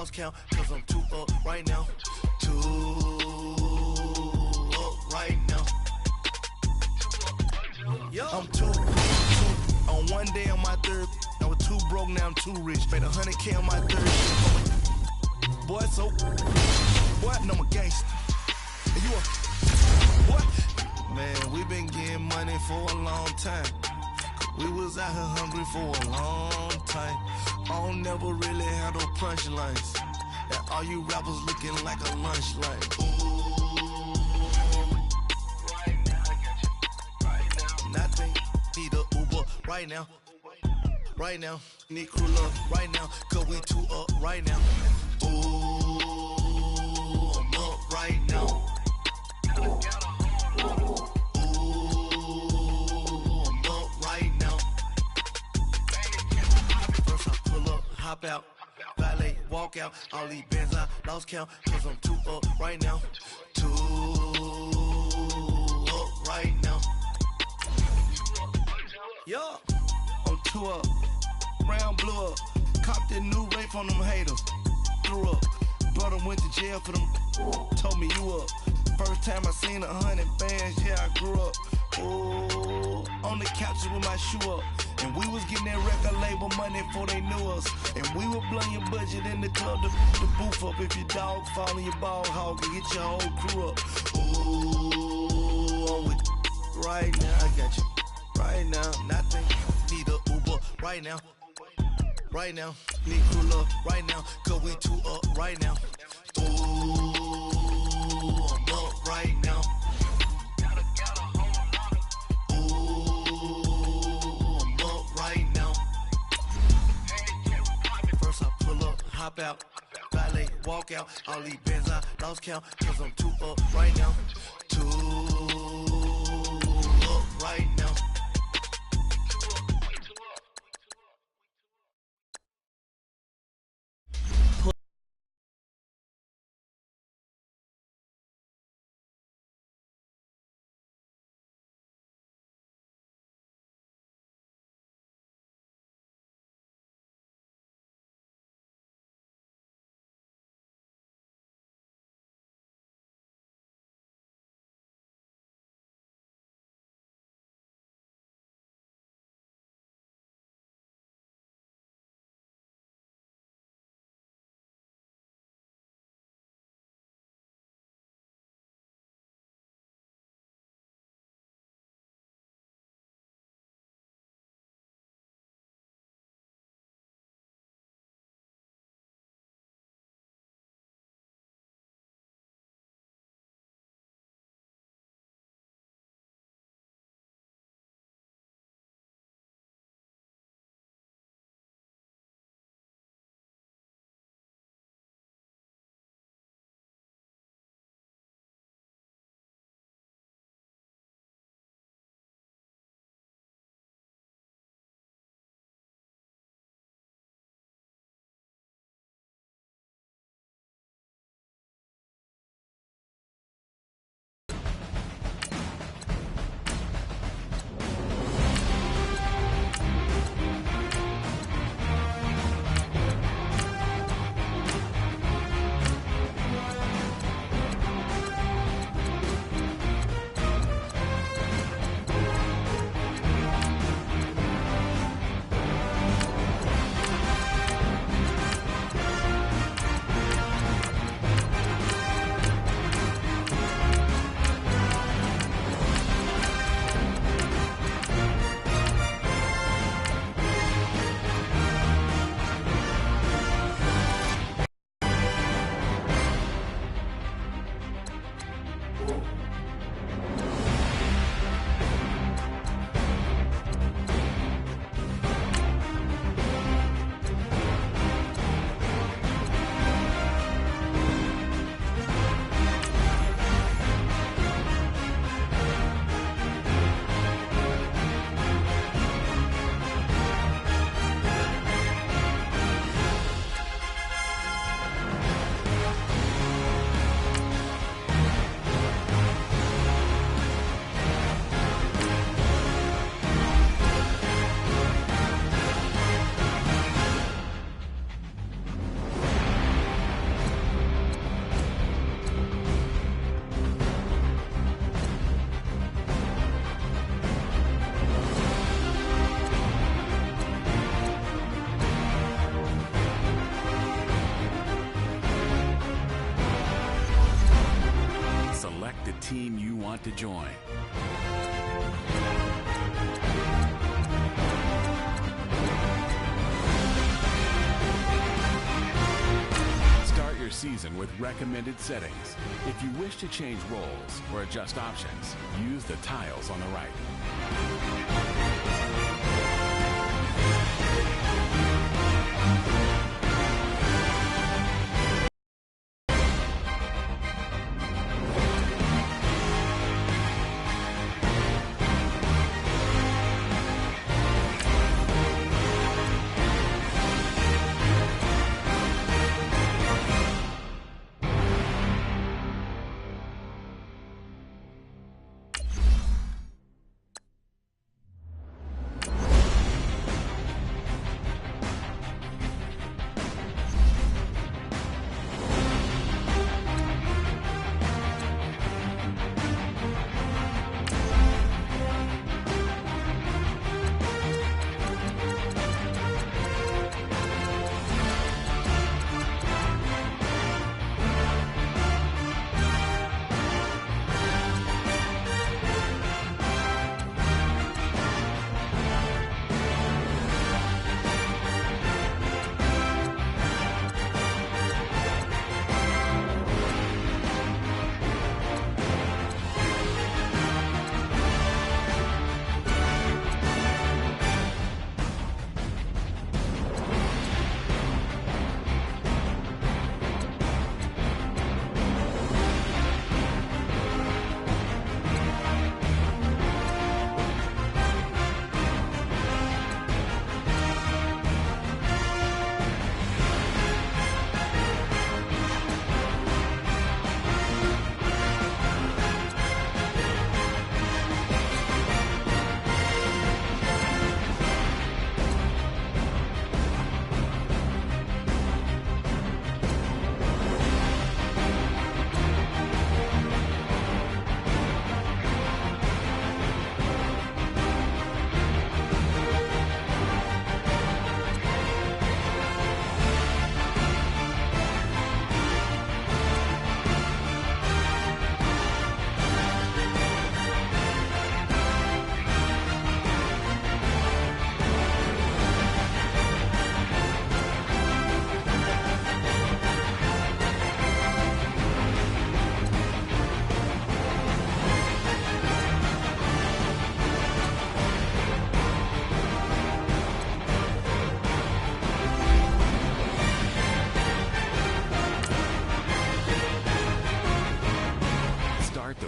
lost count, cause I'm too up right now. Too up right now. Yo. I'm too on one day on my third. I was too broke, now I'm too rich. Made 100K on my third. Boy, so what? No, I'm a gangster. And you a what? Man, we been getting money for a long time. We was out here hungry for a long time. I don't never really handle punchlines. And all you rappers looking like a lunch line. Right now, I got you. Right now, nothing. Need a Uber right now. Right now, need crew love right now. Cause we too up right now. Ooh, I'm up right now. Hop out, valet, walk out, all these bands I lost count, cause I'm too up right now, too up right now. Yo, I'm too up, round blew up, copped that new rape on them haters, threw up, brother went to jail for them, told me you up, first time I seen 100 bands, yeah I grew up, ooh, on the couches with my shoe up. And we was getting that record label money before they knew us. And we were blowing your budget in the club, the booth up. If your dog fall in your ball hog and get your whole crew up. Ooh, I'm with right now. I got you right now. Nothing. Need a Uber right now. Right now. Need crew love right now. Cause we too up right now. Ooh, I'm up right now. Hop out, valet, walk out, all these bands I lost count, cause I'm too up right now, too up right now. want to join. Start your season with recommended settings. If you wish to change roles or adjust options, use the tiles on the right.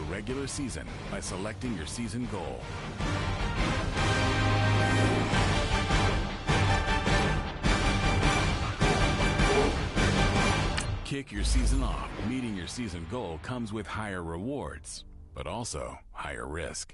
Regular season by selecting your season goal. Kick your season off. Meeting your season goal comes with higher rewards, but also higher risk.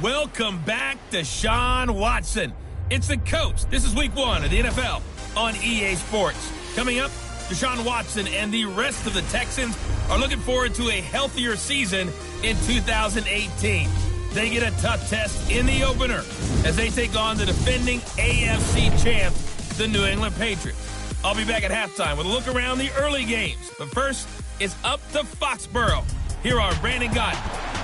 Welcome back to Sean Watson. It's the coach. This is week 1 of the NFL on EA Sports. Coming up, Deshaun Watson and the rest of the Texans are looking forward to a healthier season in 2018. They get a tough test in the opener as they take on the defending AFC champ, the New England Patriots. I'll be back at halftime with a look around the early games. But first, it's up to Foxborough. Here are Brandon Gott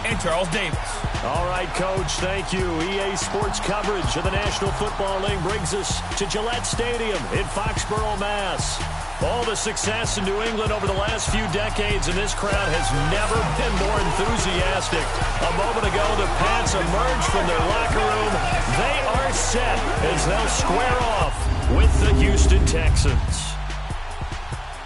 and Charles Davis. All right, Coach, thank you. EA Sports coverage of the National Football League brings us to Gillette Stadium in Foxborough, Mass. All the success in New England over the last few decades, and this crowd has never been more enthusiastic. A moment ago, the Pats emerged from their locker room. They are set as they'll square off with the Houston Texans.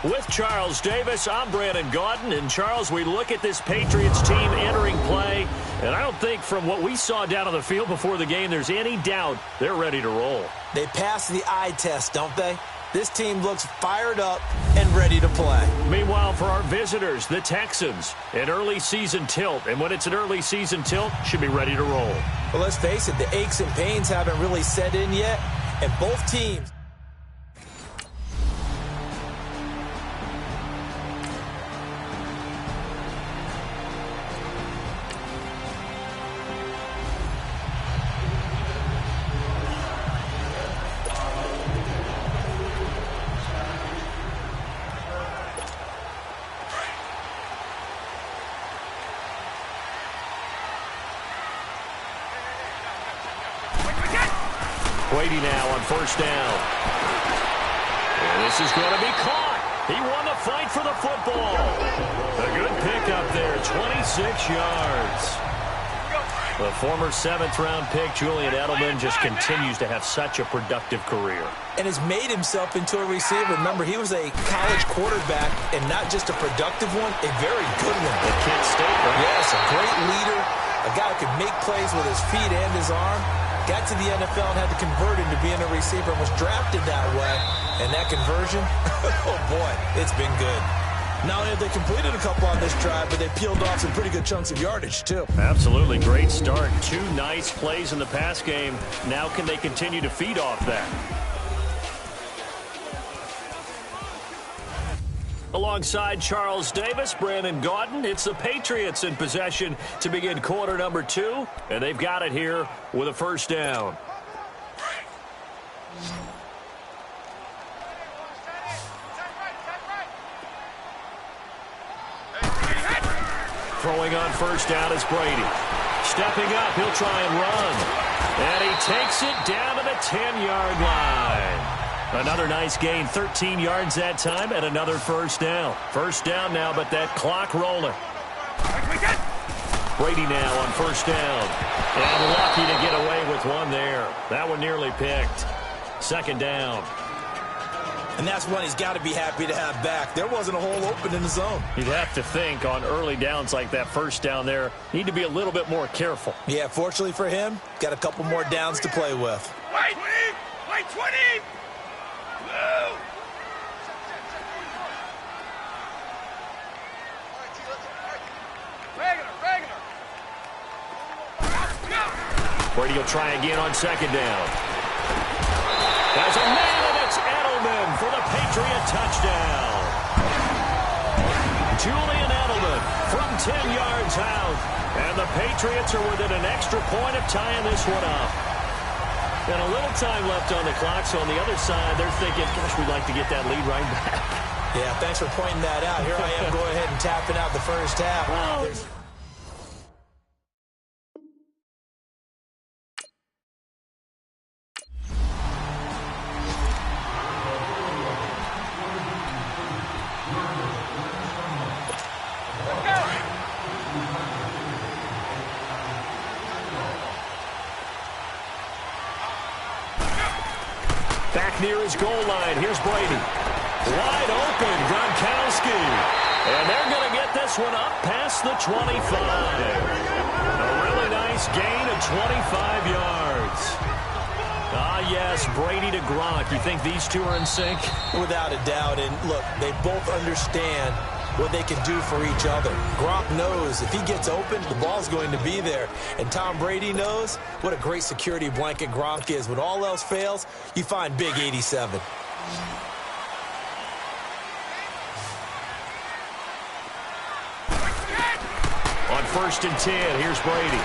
With Charles Davis, I'm Brandon Gaudin. And, Charles, we look at this Patriots team entering play, and I don't think from what we saw down on the field before the game there's any doubt they're ready to roll. They pass the eye test, don't they? This team looks fired up and ready to play. Meanwhile, for our visitors, the Texans, an early season tilt. And when it's an early season tilt, should be ready to roll. Well, let's face it, the aches and pains haven't really set in yet, and both teams... Brady now on first down. And this is going to be caught. He won the fight for the football. A good pickup there, 26 yards. The former 7th-round pick, Julian Edelman, just continues to have such a productive career. And has made himself into a receiver. Remember, he was a college quarterback, and not just a productive one, a very good one. At Kent State, right? Yes, a great leader, a guy who could make plays with his feet and his arm. Got to the NFL and had to convert into being a receiver and was drafted that way. And that conversion, oh boy, it's been good. Not only have they completed a couple on this drive, but they peeled off some pretty good chunks of yardage, too. Absolutely. Great start. 2 nice plays in the pass game. Now can they continue to feed off that? Alongside Charles Davis, Brandon Gaudin, it's the Patriots in possession to begin quarter number 2, and they've got it here with a first down. Throwing on first down is Brady. Stepping up, he'll try and run. And he takes it down to the 10-yard line. Another nice gain, 13 yards that time, and another first down. First down now, but that clock rolling. Brady now on first down. And lucky to get away with one there. That one nearly picked. Second down. And that's one he's got to be happy to have back. There wasn't a hole open in the zone. You'd have to think on early downs like that first down there, need to be a little bit more careful. Yeah, fortunately for him, got a couple more downs to play with. Wait, 20! Brady will try again on second down. There's a man, and it's Edelman for the Patriot touchdown. Julian Edelman from 10 yards out. And the Patriots are within an extra point of tying this one up. And a little time left on the clock, so on the other side, they're thinking, gosh, we'd like to get that lead right back. Yeah, thanks for pointing that out. Here I am going ahead and tapping out the first half. Well, back near his goal line. Here's Brady. Wide open, Gronkowski. And they're going to get this one up past the 25. A really nice gain of 25 yards. Ah, yes, Brady to Gronk. You think these two are in sync? Without a doubt. And look, they both understand what they can do for each other. Gronk knows if he gets open, the ball's going to be there. And Tom Brady knows what a great security blanket Gronk is. When all else fails, you find Big 87. 1st and 10. Here's Brady.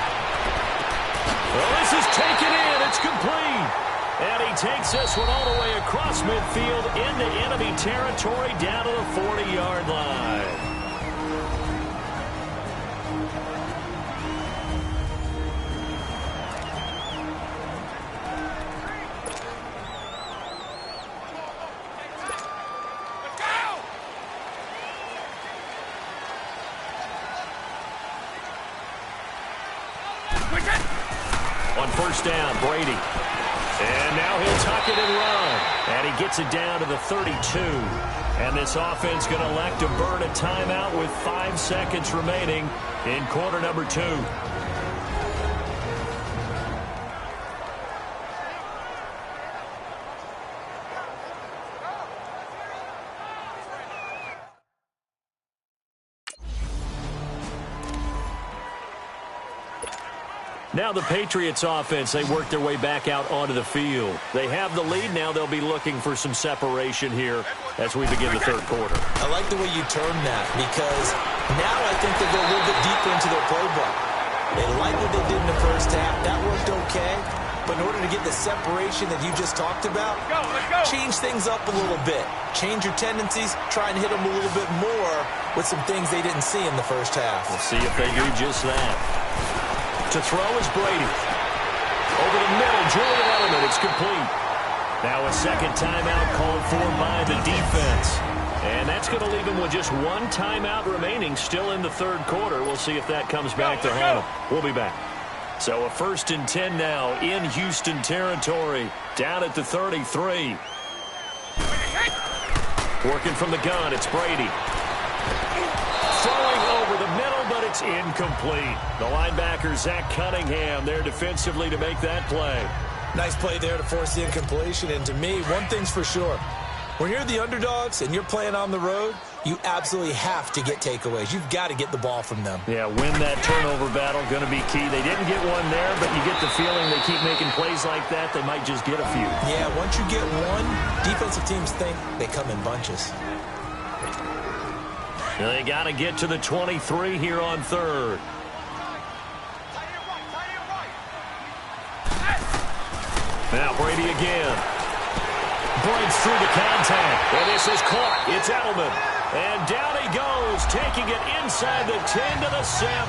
Well, this is taken in. It's complete. And he takes this one all the way across midfield into enemy territory down to the 40-yard line. On 1st down, Brady. And now he'll tuck it and run. And he gets it down to the 32. And this offense going to elect to burn a timeout with 5 seconds remaining in quarter number 2. Now the Patriots offense, they work their way back out onto the field. They have the lead. Now they'll be looking for some separation here as we begin the 3rd quarter. I like the way you termed that because now I think they go a little bit deeper into their playbook. They like what they did in the 1st half. That worked okay. But in order to get the separation that you just talked about, change things up a little bit. Change your tendencies. Try and hit them a little bit more with some things they didn't see in the 1st half. We'll see if they do just that. To throw is Brady. Over the middle, Julian Edelman. It's complete. Now a 2nd timeout called for by the defense. And that's going to leave him with just 1 timeout remaining still in the 3rd quarter. We'll see if that comes back to haunt him. We'll be back. So a 1st and 10 now in Houston territory. Down at the 33. Working from the gun, it's Brady. Throwing over the middle, but it's incomplete. The linebacker, Zach Cunningham, there defensively to make that play. Nice play there to force the incompletion. And to me, one thing's for sure. When you're the underdogs and you're playing on the road, you absolutely have to get takeaways. You've got to get the ball from them. Yeah, win that turnover battle, going to be key. They didn't get one there, but you get the feeling they keep making plays like that, they might just get a few. Yeah, once you get one, defensive teams think they come in bunches. They got to get to the 23 here on 3rd. Now Brady again. Breaks through the contact. And this is caught. It's Edelman. And down he goes, taking it inside the 10 to the 7.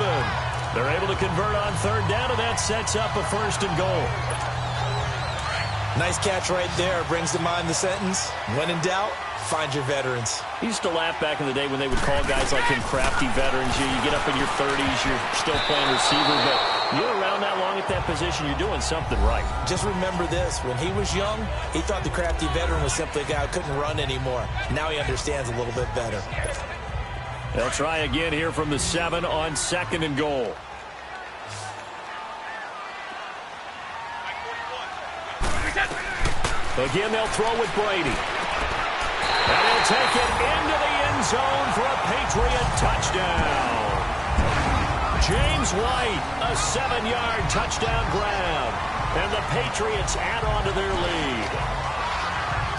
They're able to convert on 3rd down, and that sets up a 1st and goal. Nice catch right there. Brings to mind the sentence, when in doubt, find your veterans. I used to laugh back in the day when they would call guys like him crafty veterans. You get up in your 30s, you're still playing receiver, but you're around that long at that position, you're doing something right. Just remember this. When he was young, he thought the crafty veteran was simply a guy who couldn't run anymore. Now he understands a little bit better. They'll try again here from the 7 on 2nd and goal. Again, they'll throw with Brady. And he'll take it into the end zone for a Patriot touchdown. James White, a 7-yard touchdown grab. And the Patriots add on to their lead.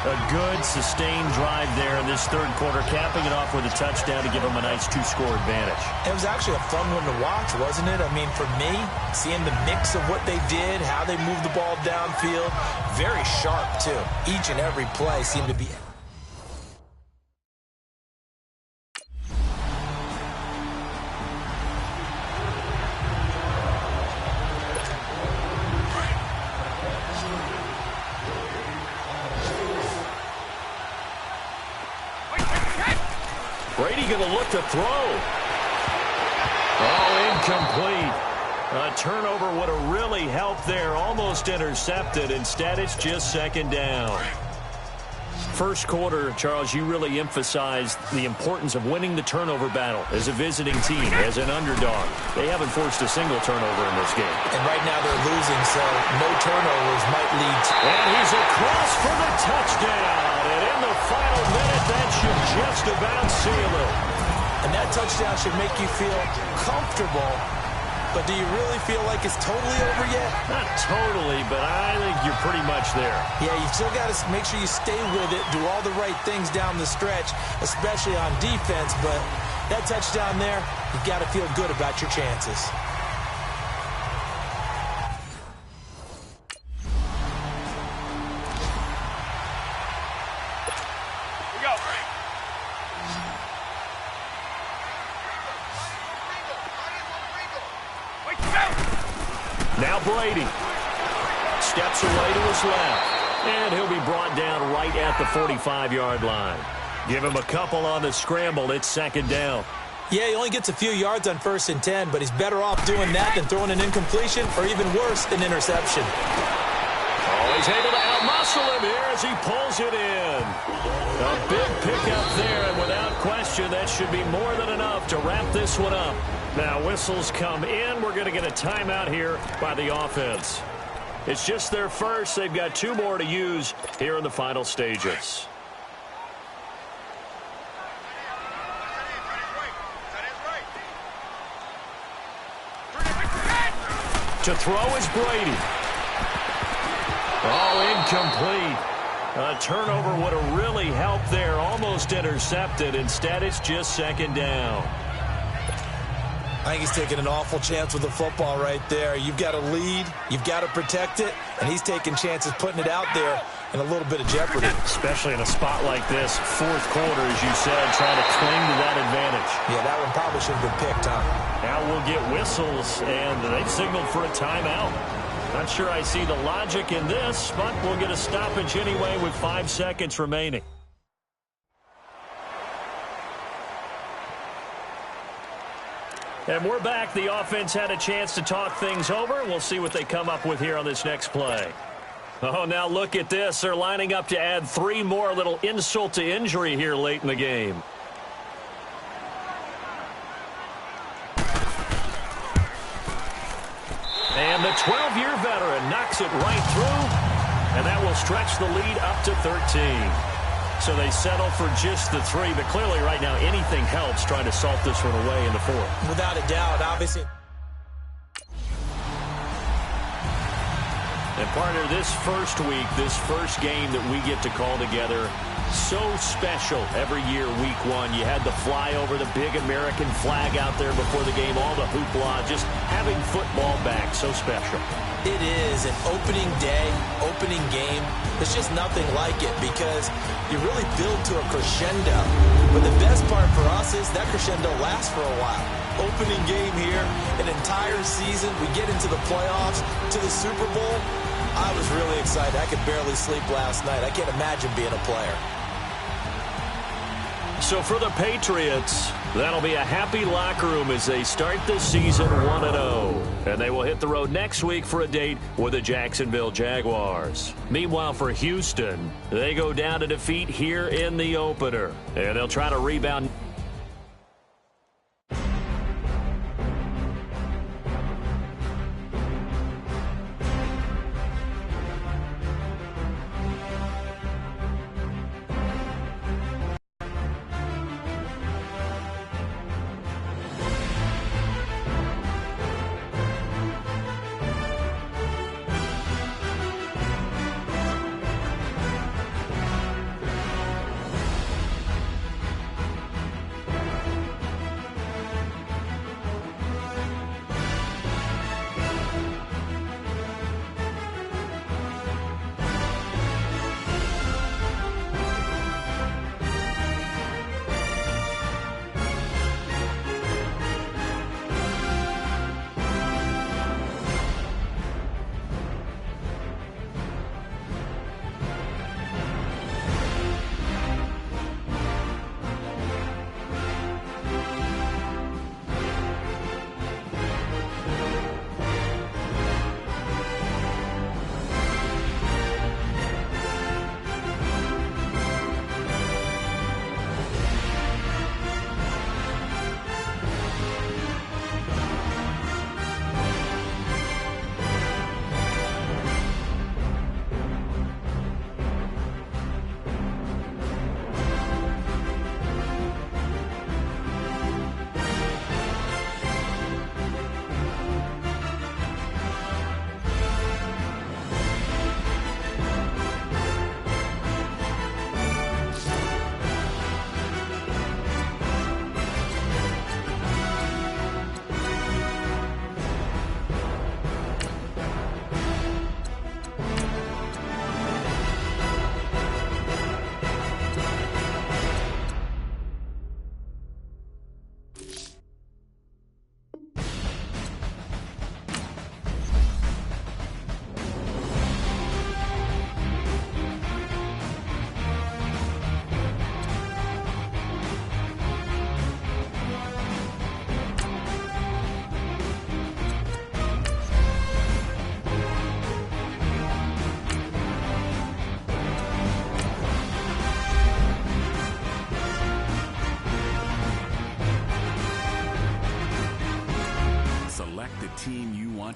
A good, sustained drive there in this 3rd quarter, capping it off with a touchdown to give them a nice 2-score advantage. It was actually a fun one to watch, wasn't it? I mean, for me, seeing the mix of what they did, how they moved the ball downfield, very sharp, too. Each and every play seemed to be... Brady going to look to throw. Oh, incomplete. A turnover would have really helped there. Almost intercepted. Instead, it's just 2nd down. 1st quarter, Charles, you really emphasized the importance of winning the turnover battle as a visiting team, as an underdog. They haven't forced a single turnover in this game. And right now they're losing, so no turnovers might lead to... And he's across for the touchdown. And in the final minute, that should just about seal it. And that touchdown should make you feel comfortable. But do you really feel like it's totally over yet? Not totally, but I think you're pretty much there. Yeah, you still got to make sure you stay with it, do all the right things down the stretch, especially on defense. But That touchdown there, you've got to feel good about your chances. Now Brady steps away to his left, and he'll be brought down right at the 45-yard line. Give him a couple on the scramble. It's second down. Yeah, he only gets a few yards on 1st and 10, but he's better off doing that than throwing an incompletion or even worse, an interception. Oh, he's able to outmuscle him here as he pulls it in. A big pickup there, and without question, that should be more than enough to wrap this one up. Now, whistles come in. We're going to get a timeout here by the offense. It's just their first. They've got 2 more to use here in the final stages. To throw is Brady. Oh, incomplete. A turnover would have really helped there. Almost intercepted. Instead, it's just second down. I think he's taking an awful chance with the football right there. You've got to lead, you've got to protect it, and he's taking chances putting it out there in a little bit of jeopardy. Especially in a spot like this, 4th quarter, as you said, trying to cling to that advantage. Yeah, that one probably should have been picked, huh? Now we'll get whistles, and they've signaled for a timeout. Not sure I see the logic in this, but we'll get a stoppage anyway with 5 seconds remaining. And we're back. The offense had a chance to talk things over. We'll see what they come up with here on this next play. Oh, now look at this. They're lining up to add 3 more. A little insult to injury here late in the game. And the 12-year veteran knocks it right through. And that will stretch the lead up to 13. So they settle for just the 3, but clearly right now anything helps trying to salt this one away in the 4th. Without a doubt, obviously. And partner, this first week, this first game that we get to call together, so special every year, week 1. You had the flyover, the big American flag out there before the game, all the hoopla, just having football back, so special. It is an opening day, opening game. There's just nothing like it because you really build to a crescendo. But the best part for us is that crescendo lasts for a while. Opening game here, an entire season. We get into the playoffs, to the Super Bowl. I was really excited. I could barely sleep last night. I can't imagine being a player. So for the Patriots, that'll be a happy locker room as they start the season 1-0. And they will hit the road next week for a date with the Jacksonville Jaguars. Meanwhile, for Houston, they go down to defeat here in the opener. And they'll try to rebound.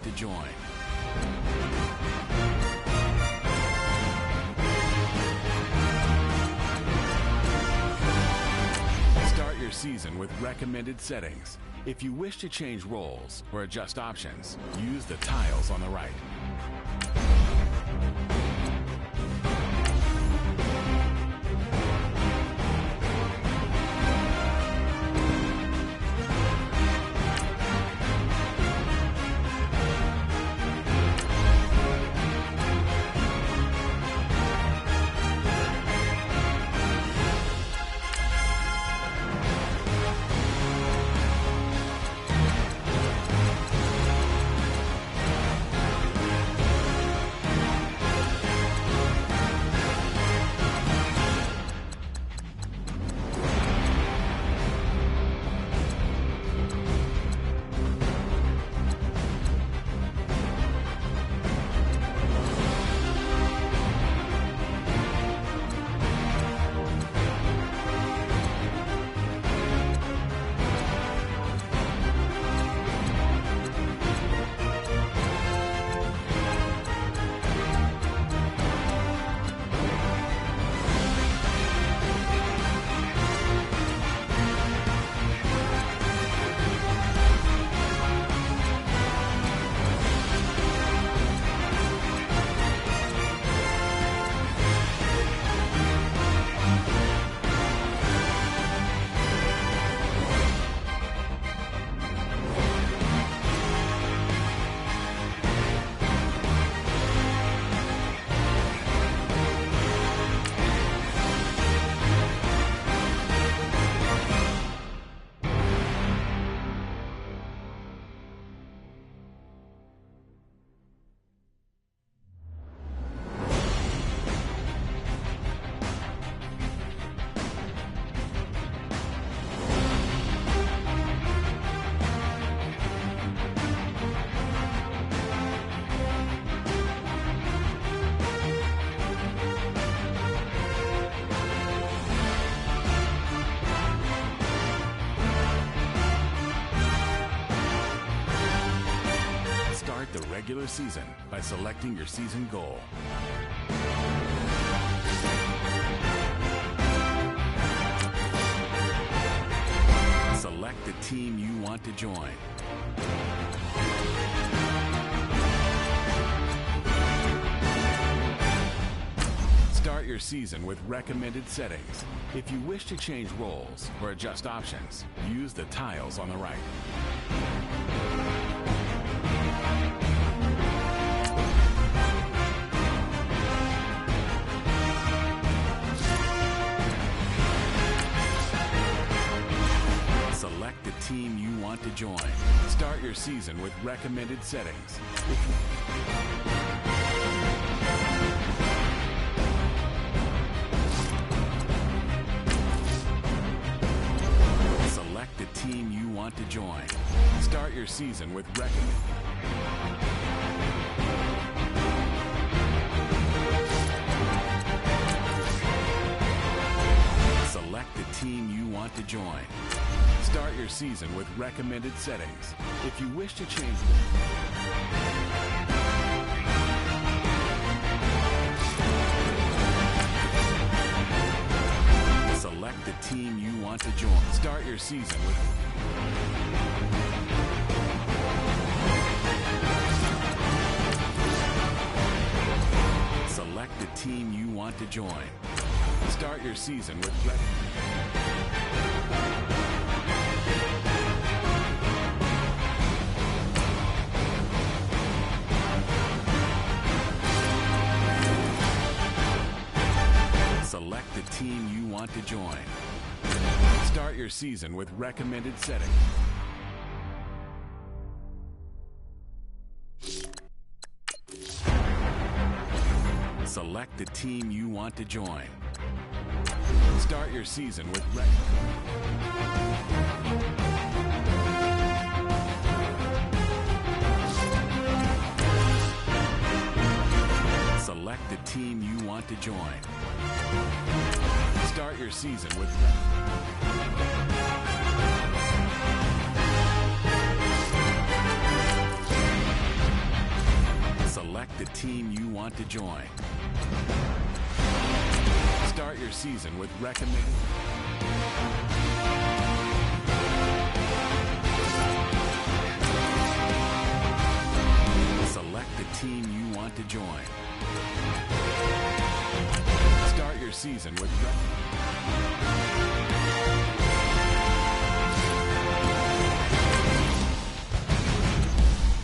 to join. Start your season with recommended settings. If you wish to change roles or adjust options, use the tiles on the right. The regular season by selecting your season goal. Select the team you want to join. Start your season with recommended settings. If you wish to change roles or adjust options, use the tiles on the right. Select the team you want to join. Start your season with recommended settings. Select the team you want to join. Start your season with recommended. Select the team you want to join. Start your season with recommended settings. If you wish to change select the team you want to join. Start your season with select the team you want to join. Start your season with select the team you want to join. Start your season with recommended settings. Select the team you want to join. Start your season with select the team you want to join. Start your season with Select the team you want to join. Start your season with recommended. Select the team you want to join. Start your season with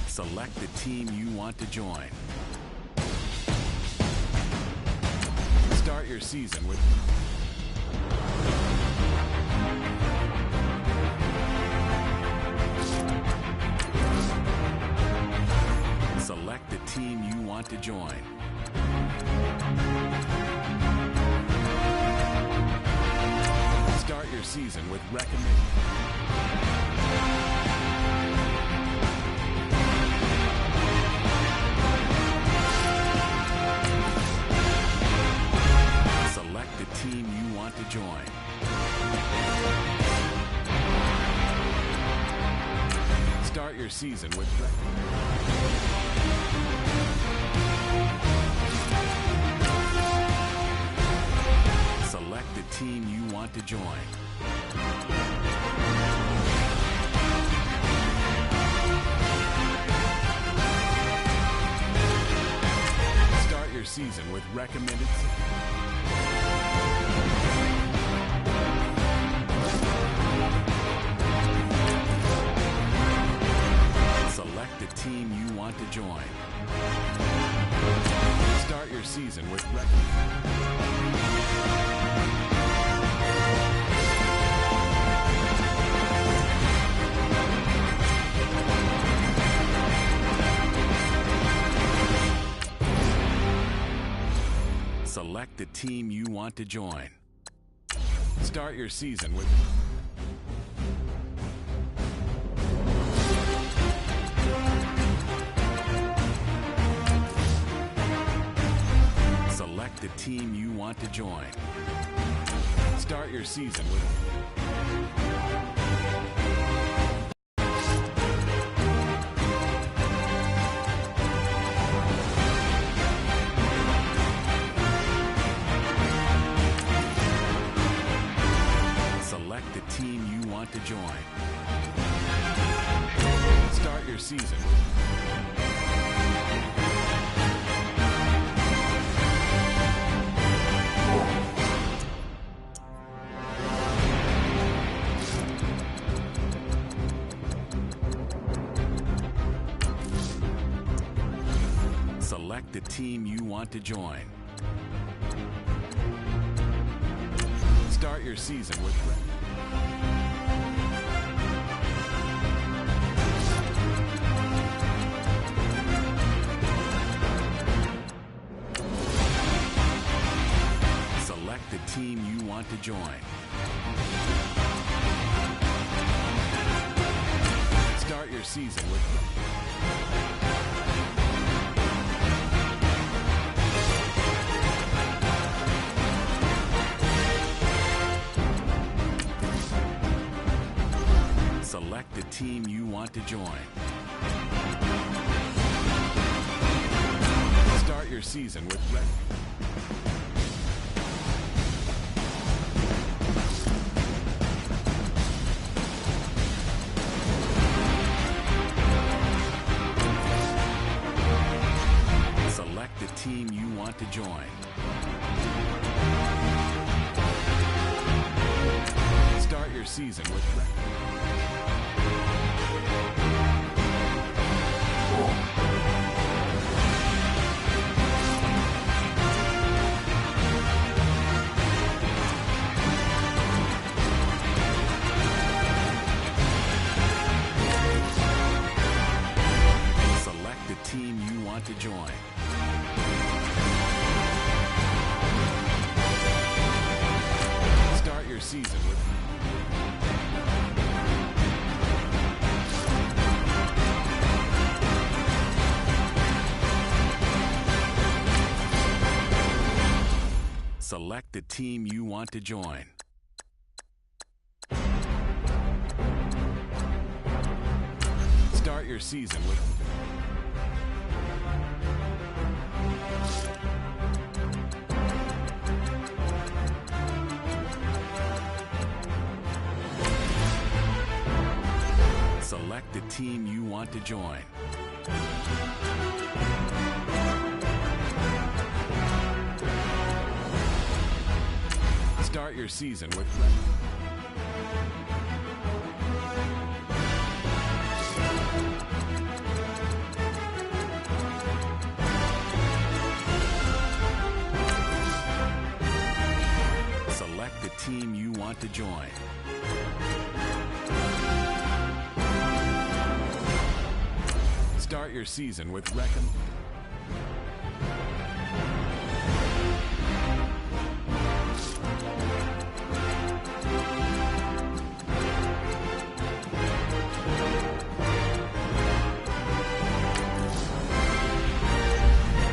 Select the team you want to join. Start your season with Select the team you want to join. Start your season with recommended. Select the team you want to join. Start your season with Select the team you want to join. Start your season with recommended. Select the team you want to join. Start your season with Select the team you want to join. Start your season with Select the team you want to join. Start your season with Select the team you want to join. Start your season with Select the team you want to join. Start your season with Select the team you want to join. Start your season with Select the team you want to join. Start your season with Select the team you want to join. Start your season with Select the team you want to join. Start your season with Select the team you want to join. Start your season with Select the team you want to join. Start your season with Select the team you want to join. Start your season with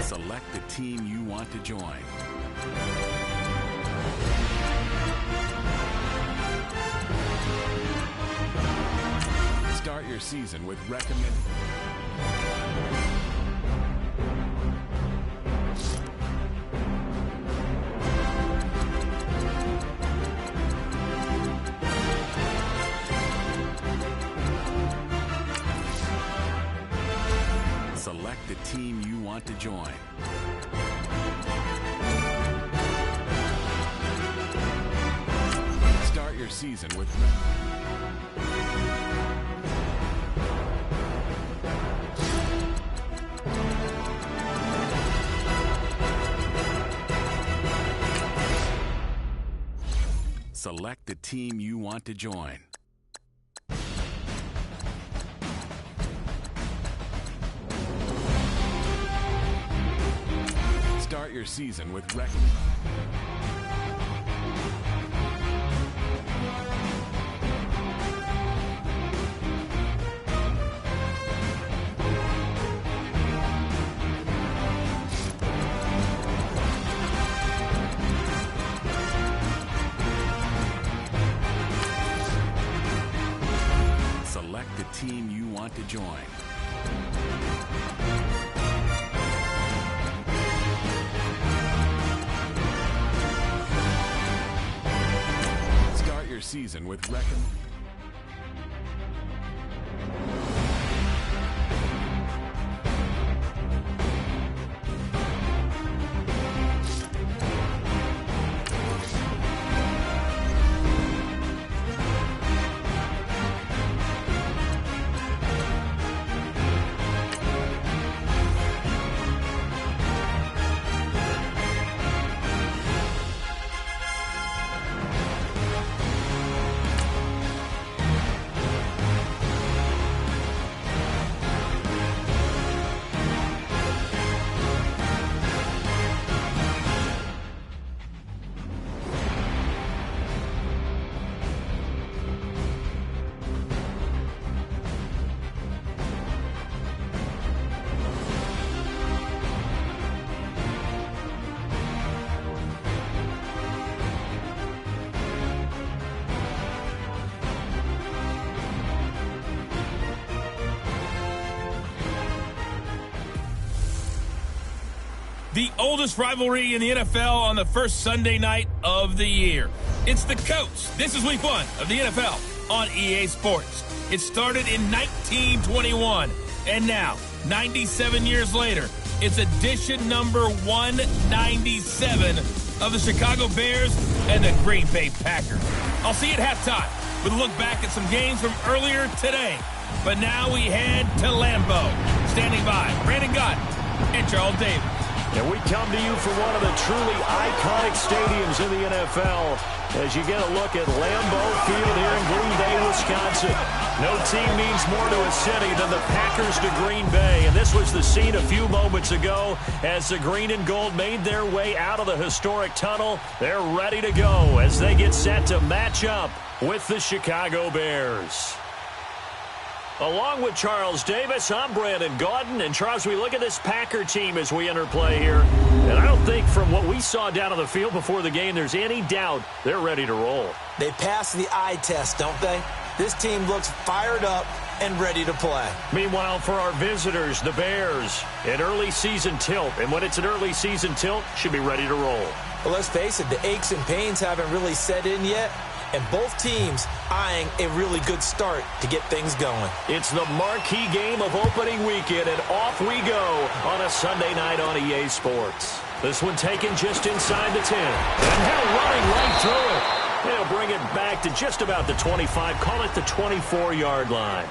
Select the team you want to join. Start your season with recommended. Select the team you want to join. Start your season with Select the team you want to join. Start your season with Select the team you want to join. Start your season with the oldest rivalry in the NFL on the first Sunday night of the year. It's the Coats. This is week 1 of the NFL on EA Sports. It started in 1921, and now, 97 years later, it's edition number 197 of the Chicago Bears and the Green Bay Packers. I'll see you at halftime with a look back at some games from earlier today. But now we head to Lambeau. Standing by, Brandon Gott and Charles Davis. And we come to you from one of the truly iconic stadiums in the NFL as you get a look at Lambeau Field here in Green Bay, Wisconsin. No team means more to a city than the Packers to Green Bay. And this was the scene a few moments ago as the green and gold made their way out of the historic tunnel. They're ready to go as they get set to match up with the Chicago Bears. Along with Charles Davis, I'm Brandon Gaudin. And Charles, we look at this Packer team as we enter play here. And I don't think from what we saw down on the field before the game, there's any doubt they're ready to roll. They pass the eye test, don't they? This team looks fired up and ready to play. Meanwhile, for our visitors, the Bears, an early season tilt. And when it's an early season tilt, should be ready to roll. Well, let's face it, the aches and pains haven't really set in yet. and both teams eyeing a really good start to get things going. It's the marquee game of opening weekend, and off we go on a Sunday night on EA Sports. This one taken just inside the 10. And now running right through it. They'll bring it back to just about the 25, call it the 24-yard line.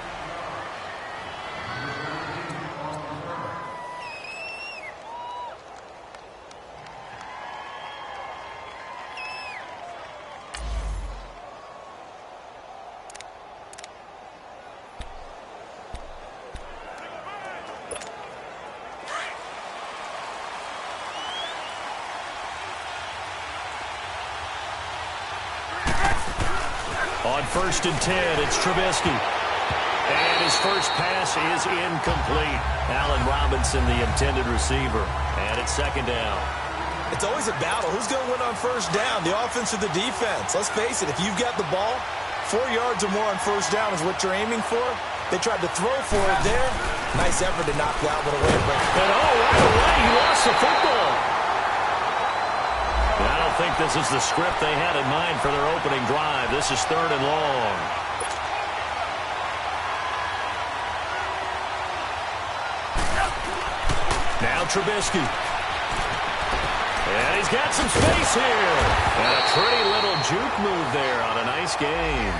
On 1st and 10, it's Trubisky. And his first pass is incomplete. Allen Robinson, the intended receiver. And it's 2nd down. It's always a battle. Who's going to win on 1st down, the offense or the defense? Let's face it, if you've got the ball, 4 yards or more on 1st down is what you're aiming for. They tried to throw for it there. Nice effort to knock that one away. And right away, he lost the football. I don't think this is the script they had in mind for their opening drive. This is 3rd and long. Now Trubisky. And he's got some space here. And a pretty little juke move there on a nice gain.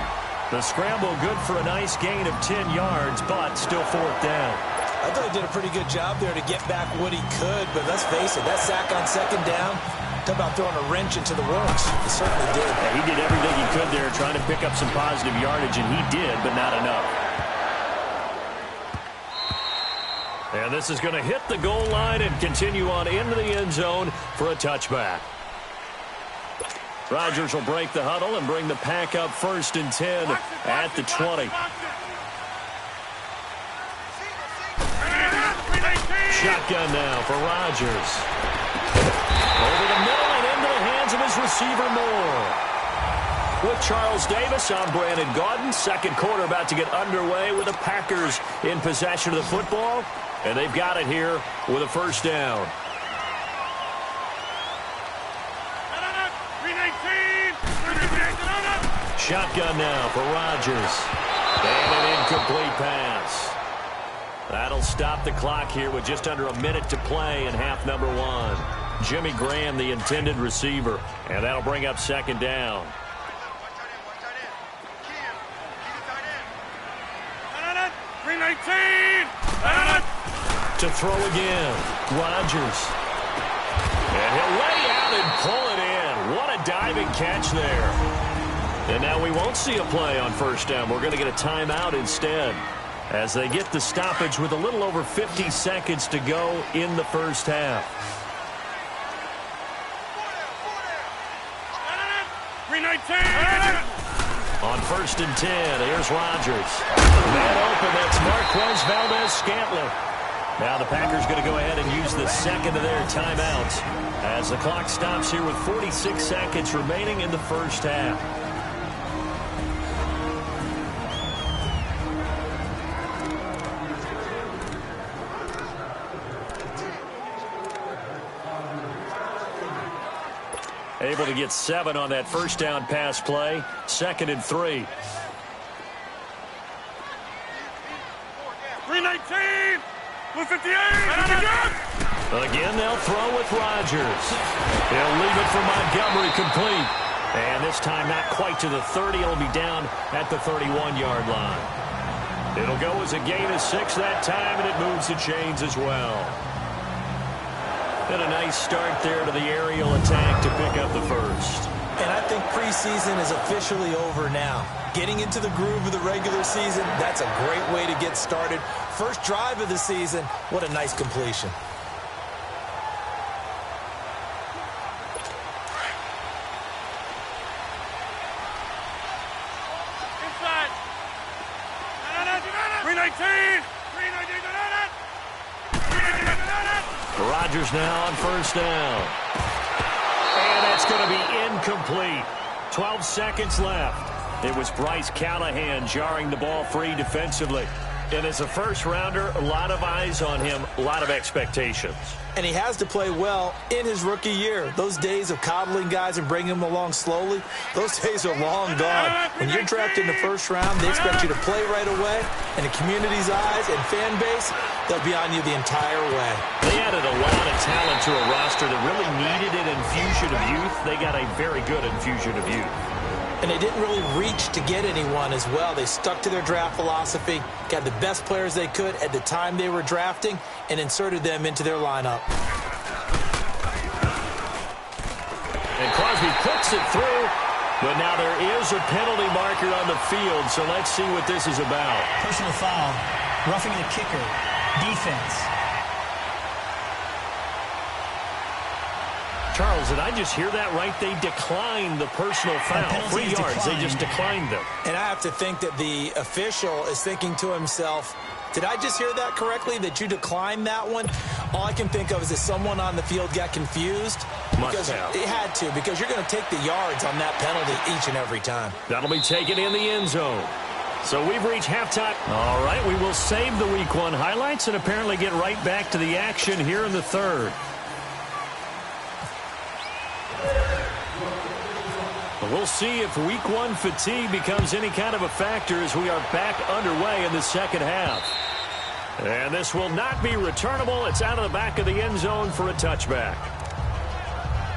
The scramble good for a nice gain of 10 yards, but still 4th down. I thought he did a pretty good job there to get back what he could, but let's face it, that sack on 2nd down, talk about throwing a wrench into the works. He certainly did. Yeah, he did everything he could there trying to pick up some positive yardage, and he did, but not enough. And this is going to hit the goal line and continue on into the end zone for a touchback. Rodgers will break the huddle and bring the pack up 1st and 10 at the 20. Shotgun now for Rodgers. Over the middle and into the hands of his receiver Moore. With Charles Davis, I'm Brandon Gaudin. 2nd quarter about to get underway with the Packers in possession of the football. And they've got it here with a 1st down. Shotgun now for Rodgers. And an incomplete pass. That'll stop the clock here with just under a minute to play in half number 1. Jimmy Graham, the intended receiver. And that'll bring up 2nd down. To throw again. Rodgers. And he'll lay out and pull it in. What a diving catch there. And now we won't see a play on 1st down. We're going to get a timeout instead as they get the stoppage with a little over 50 seconds to go in the 1st half. 319. On 1st and 10, here's Rodgers. Man open, that's Marquez Valdez-Scantling. Now the Packers going to go ahead and use the 2nd of their timeouts as the clock stops here with 46 seconds remaining in the 1st half. Able to get 7 on that 1st down pass play. 2nd and 3. 319. 258. Again, they'll throw with Rodgers. He'll leave it for Montgomery complete. And this time not quite to the 30. It'll be down at the 31-yard line. It'll go as a gain of 6 that time, and it moves the chains as well. And a nice start there to the aerial attack to pick up the 1st. And I think preseason is officially over now. Getting into the groove of the regular season, that's a great way to get started. First drive of the season, what a nice completion. Inside. 319. 319. Rodgers now on 1st down. And that's going to be incomplete. 12 seconds left. It was Bryce Callahan jarring the ball free defensively. And as a first-rounder, a lot of eyes on him, a lot of expectations. And he has to play well in his rookie year. Those days of coddling guys and bringing them along slowly, those days are long gone. When you're drafted in the first round, they expect you to play right away. And the community's eyes and fan base, they'll be on you the entire way. They added a lot of talent to a roster that really needed an infusion of youth. They got a very good infusion of youth. And they didn't really reach to get anyone as well. They stuck to their draft philosophy, got the best players they could at the time they were drafting, and inserted them into their lineup. And Crosby puts it through, but now there is a penalty marker on the field, so let's see what this is about. Personal foul, roughing the kicker, defense. Charles, did I just hear that right? They declined the personal foul. 3 yards, they just declined them. And I have to think that the official is thinking to himself, did I just hear that correctly, that you declined that one? All I can think of is that someone on the field got confused. Because it had to, because you're going to take the yards on that penalty each and every time. That'll be taken in the end zone. So we've reached halftime. All right, we will save the Week 1 highlights and apparently get right back to the action here in the third. We'll see if Week 1 fatigue becomes any kind of a factor as we are back underway in the second half. And this will not be returnable. It's out of the back of the end zone for a touchback.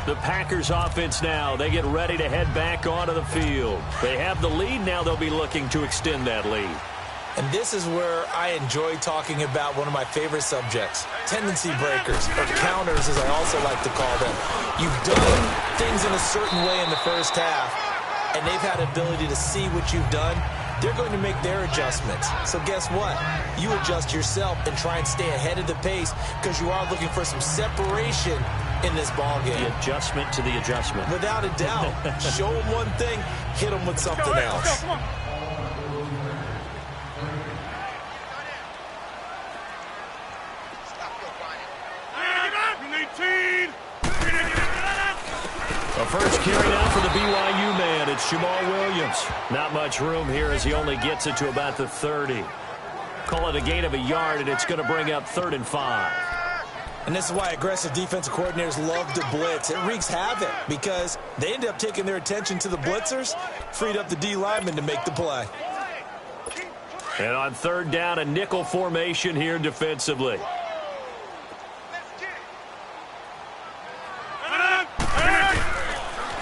The Packers offense now, they get ready to head back onto the field. They have the lead. Now they'll be looking to extend that lead. And this is where I enjoy talking about one of my favorite subjects, tendency breakers, or counters as I also like to call them. You've done things in a certain way in the first half, and they've had ability to see what you've done. They're going to make their adjustments. So guess what? You adjust yourself and try and stay ahead of the pace because you are looking for some separation in this ballgame. The adjustment to the adjustment. Without a doubt. Show them one thing, hit them with something else. A first carry now for the BYU man. It's Jamal Williams. Not much room here as he only gets it to about the 30. Call it a gain of a yard, and it's going to bring up 3rd and 5. And this is why aggressive defensive coordinators love to blitz. It wreaks havoc because they end up taking their attention to the blitzers, freed up the D lineman to make the play. And on 3rd down, a nickel formation here defensively.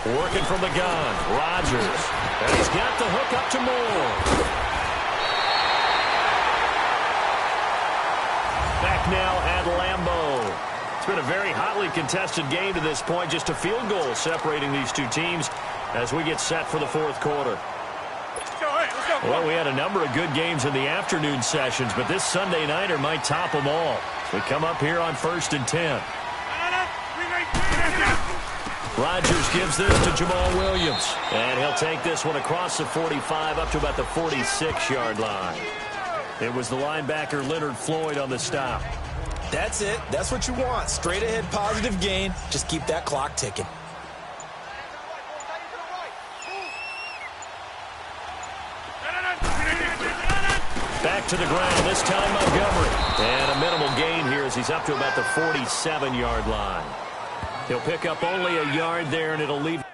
Working from the gun, Rodgers. And he's got the hook up to Moore. Back now at Lambeau. It's been a very hotly contested game to this point. Just a field goal separating these two teams as we get set for the 4th quarter. Well, we had a number of good games in the afternoon sessions, but this Sunday nighter might top them all. We come up here on 1st and 10. Rodgers gives this to Jamal Williams. And he'll take this one across the 45 up to about the 46-yard line. It was the linebacker Leonard Floyd on the stop. That's it. That's what you want. Straight ahead positive gain. Just keep that clock ticking. Back to the ground, this time Montgomery. And a minimal gain here as he's up to about the 47-yard line. He'll pick up only a yard there, and it'll leave.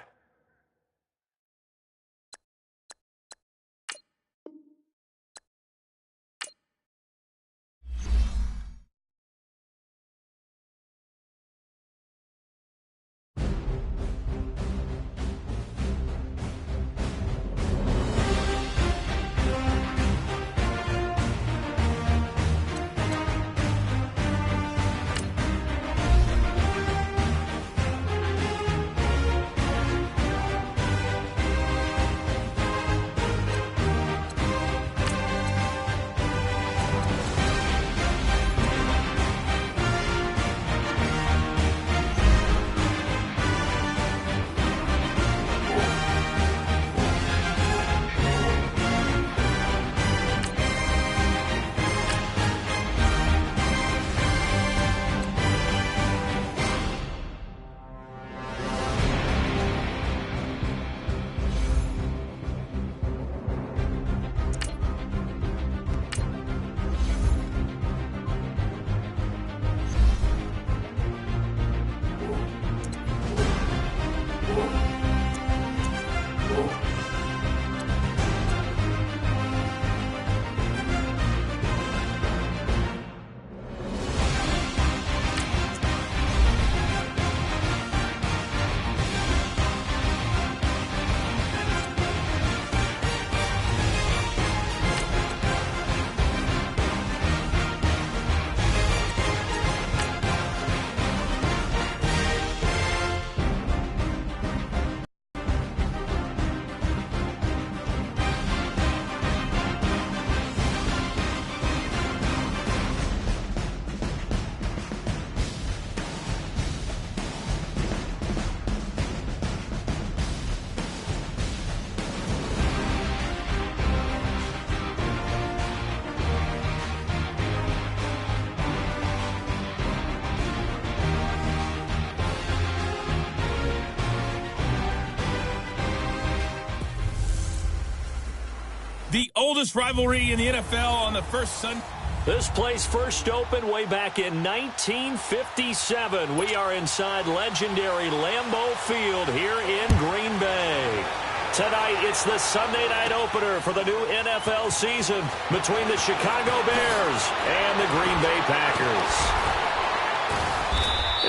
The oldest rivalry in the NFL on the first Sunday. This place first opened way back in 1957. We are inside legendary Lambeau Field here in Green Bay. Tonight, it's the Sunday night opener for the new NFL season between the Chicago Bears and the Green Bay Packers.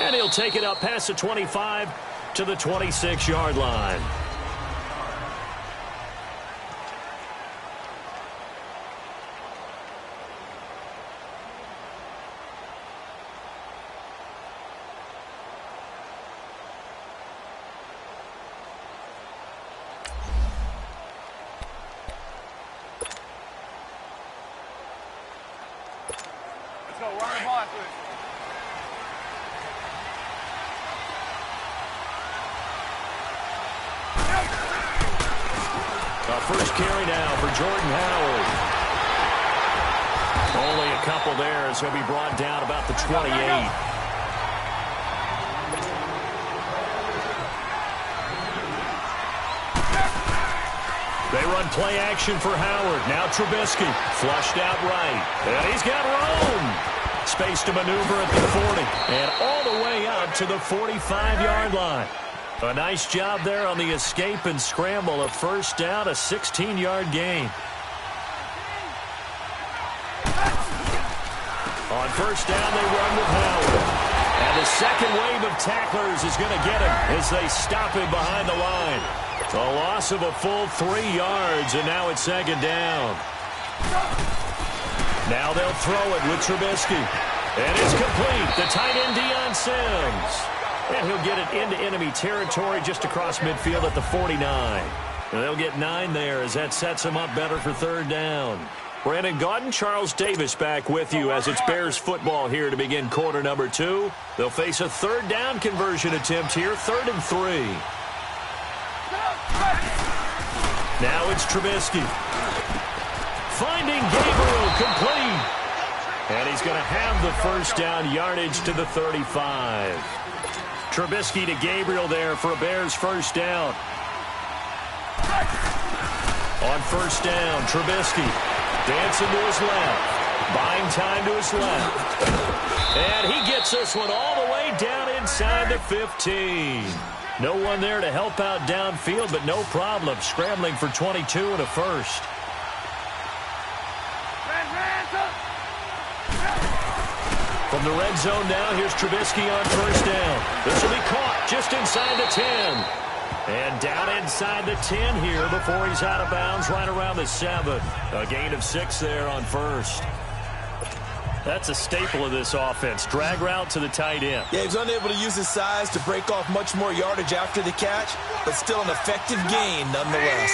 And he'll take it up past the 25 to the 26-yard line. First carry now for Jordan Howard. Only a couple there as he'll be brought down about the 28. They run play action for Howard. Now Trubisky flushed out right. And he's got room. Space to maneuver at the 40. And all the way up to the 45-yard line. A nice job there on the escape and scramble. A first down, a 16-yard gain. On first down, they run with Howard. And the second wave of tacklers is going to get him as they stop him behind the line. A loss of a full 3 yards, and now it's second down. Now they'll throw it with Trubisky. And it's complete. The tight end, Deion Sims. And he'll get it into enemy territory just across midfield at the 49. And they'll get 9 there as that sets him up better for third down. Brandon Gaudin, Charles Davis back with you as it's Bears football here to begin quarter number 2. They'll face a third down conversion attempt here, 3rd and 3. Now it's Trubisky. Finding Gabriel complete. And he's going to have the first down yardage to the 35. Trubisky to Gabriel there for a Bears first down. On first down, Trubisky dancing to his left. Buying time to his left. And he gets this one all the way down inside the 15. No one there to help out downfield, but no problem. Scrambling for 22 and a first. From the red zone now, here's Trubisky on first down. This will be caught just inside the 10. And down inside the 10 here before he's out of bounds right around the 7. A gain of 6 there on first. That's a staple of this offense. Drag route to the tight end. Yeah, he's unable to use his size to break off much more yardage after the catch, but still an effective gain nonetheless.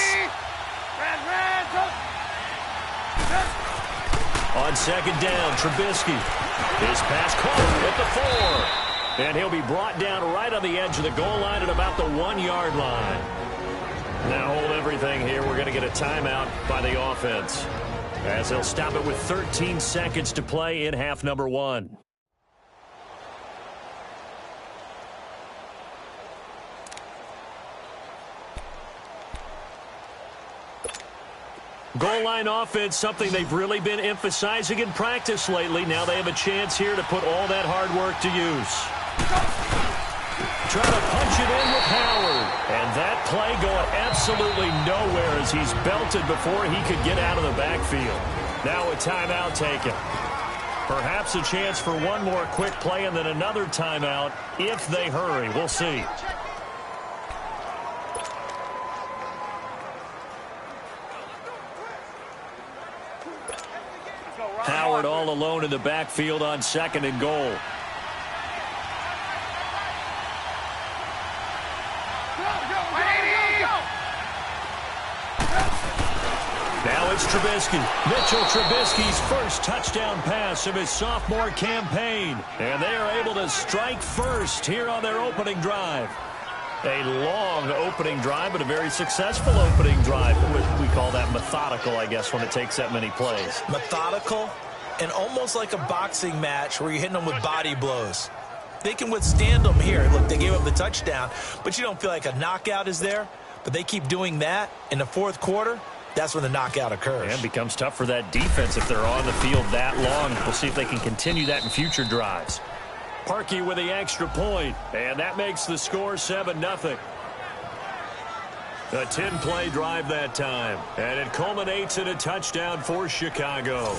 On second down, Trubisky. His pass caught at the 4. And he'll be brought down right on the edge of the goal line at about the 1-yard line. Now hold everything here. We're going to get a timeout by the offense, as they'll stop it with 13 seconds to play in half number 1. Goal line offense, something they've really been emphasizing in practice lately. Now they have a chance here to put all that hard work to use. Trying to punch it in with Howard. And that play going absolutely nowhere as he's belted before he could get out of the backfield. Now a timeout taken. Perhaps a chance for one more quick play and then another timeout if they hurry. We'll see. Howard all alone in the backfield on second and goal. Now it's Trubisky. Mitchell Trubisky's first touchdown pass of his sophomore campaign. And they are able to strike first here on their opening drive. A long opening drive, but a very successful opening drive. We call that methodical, I guess, when it takes that many plays. Methodical and almost like a boxing match where you're hitting them with body blows. They can withstand them here. Look, they gave up the touchdown, but you don't feel like a knockout is there. But they keep doing that in the fourth quarter. that's when the knockout occurs. And it becomes tough for that defense if they're on the field that long. We'll see if they can continue that in future drives. Parkey with the extra point, and that makes the score 7-0. A 10-play drive that time, and it culminates in a touchdown for Chicago.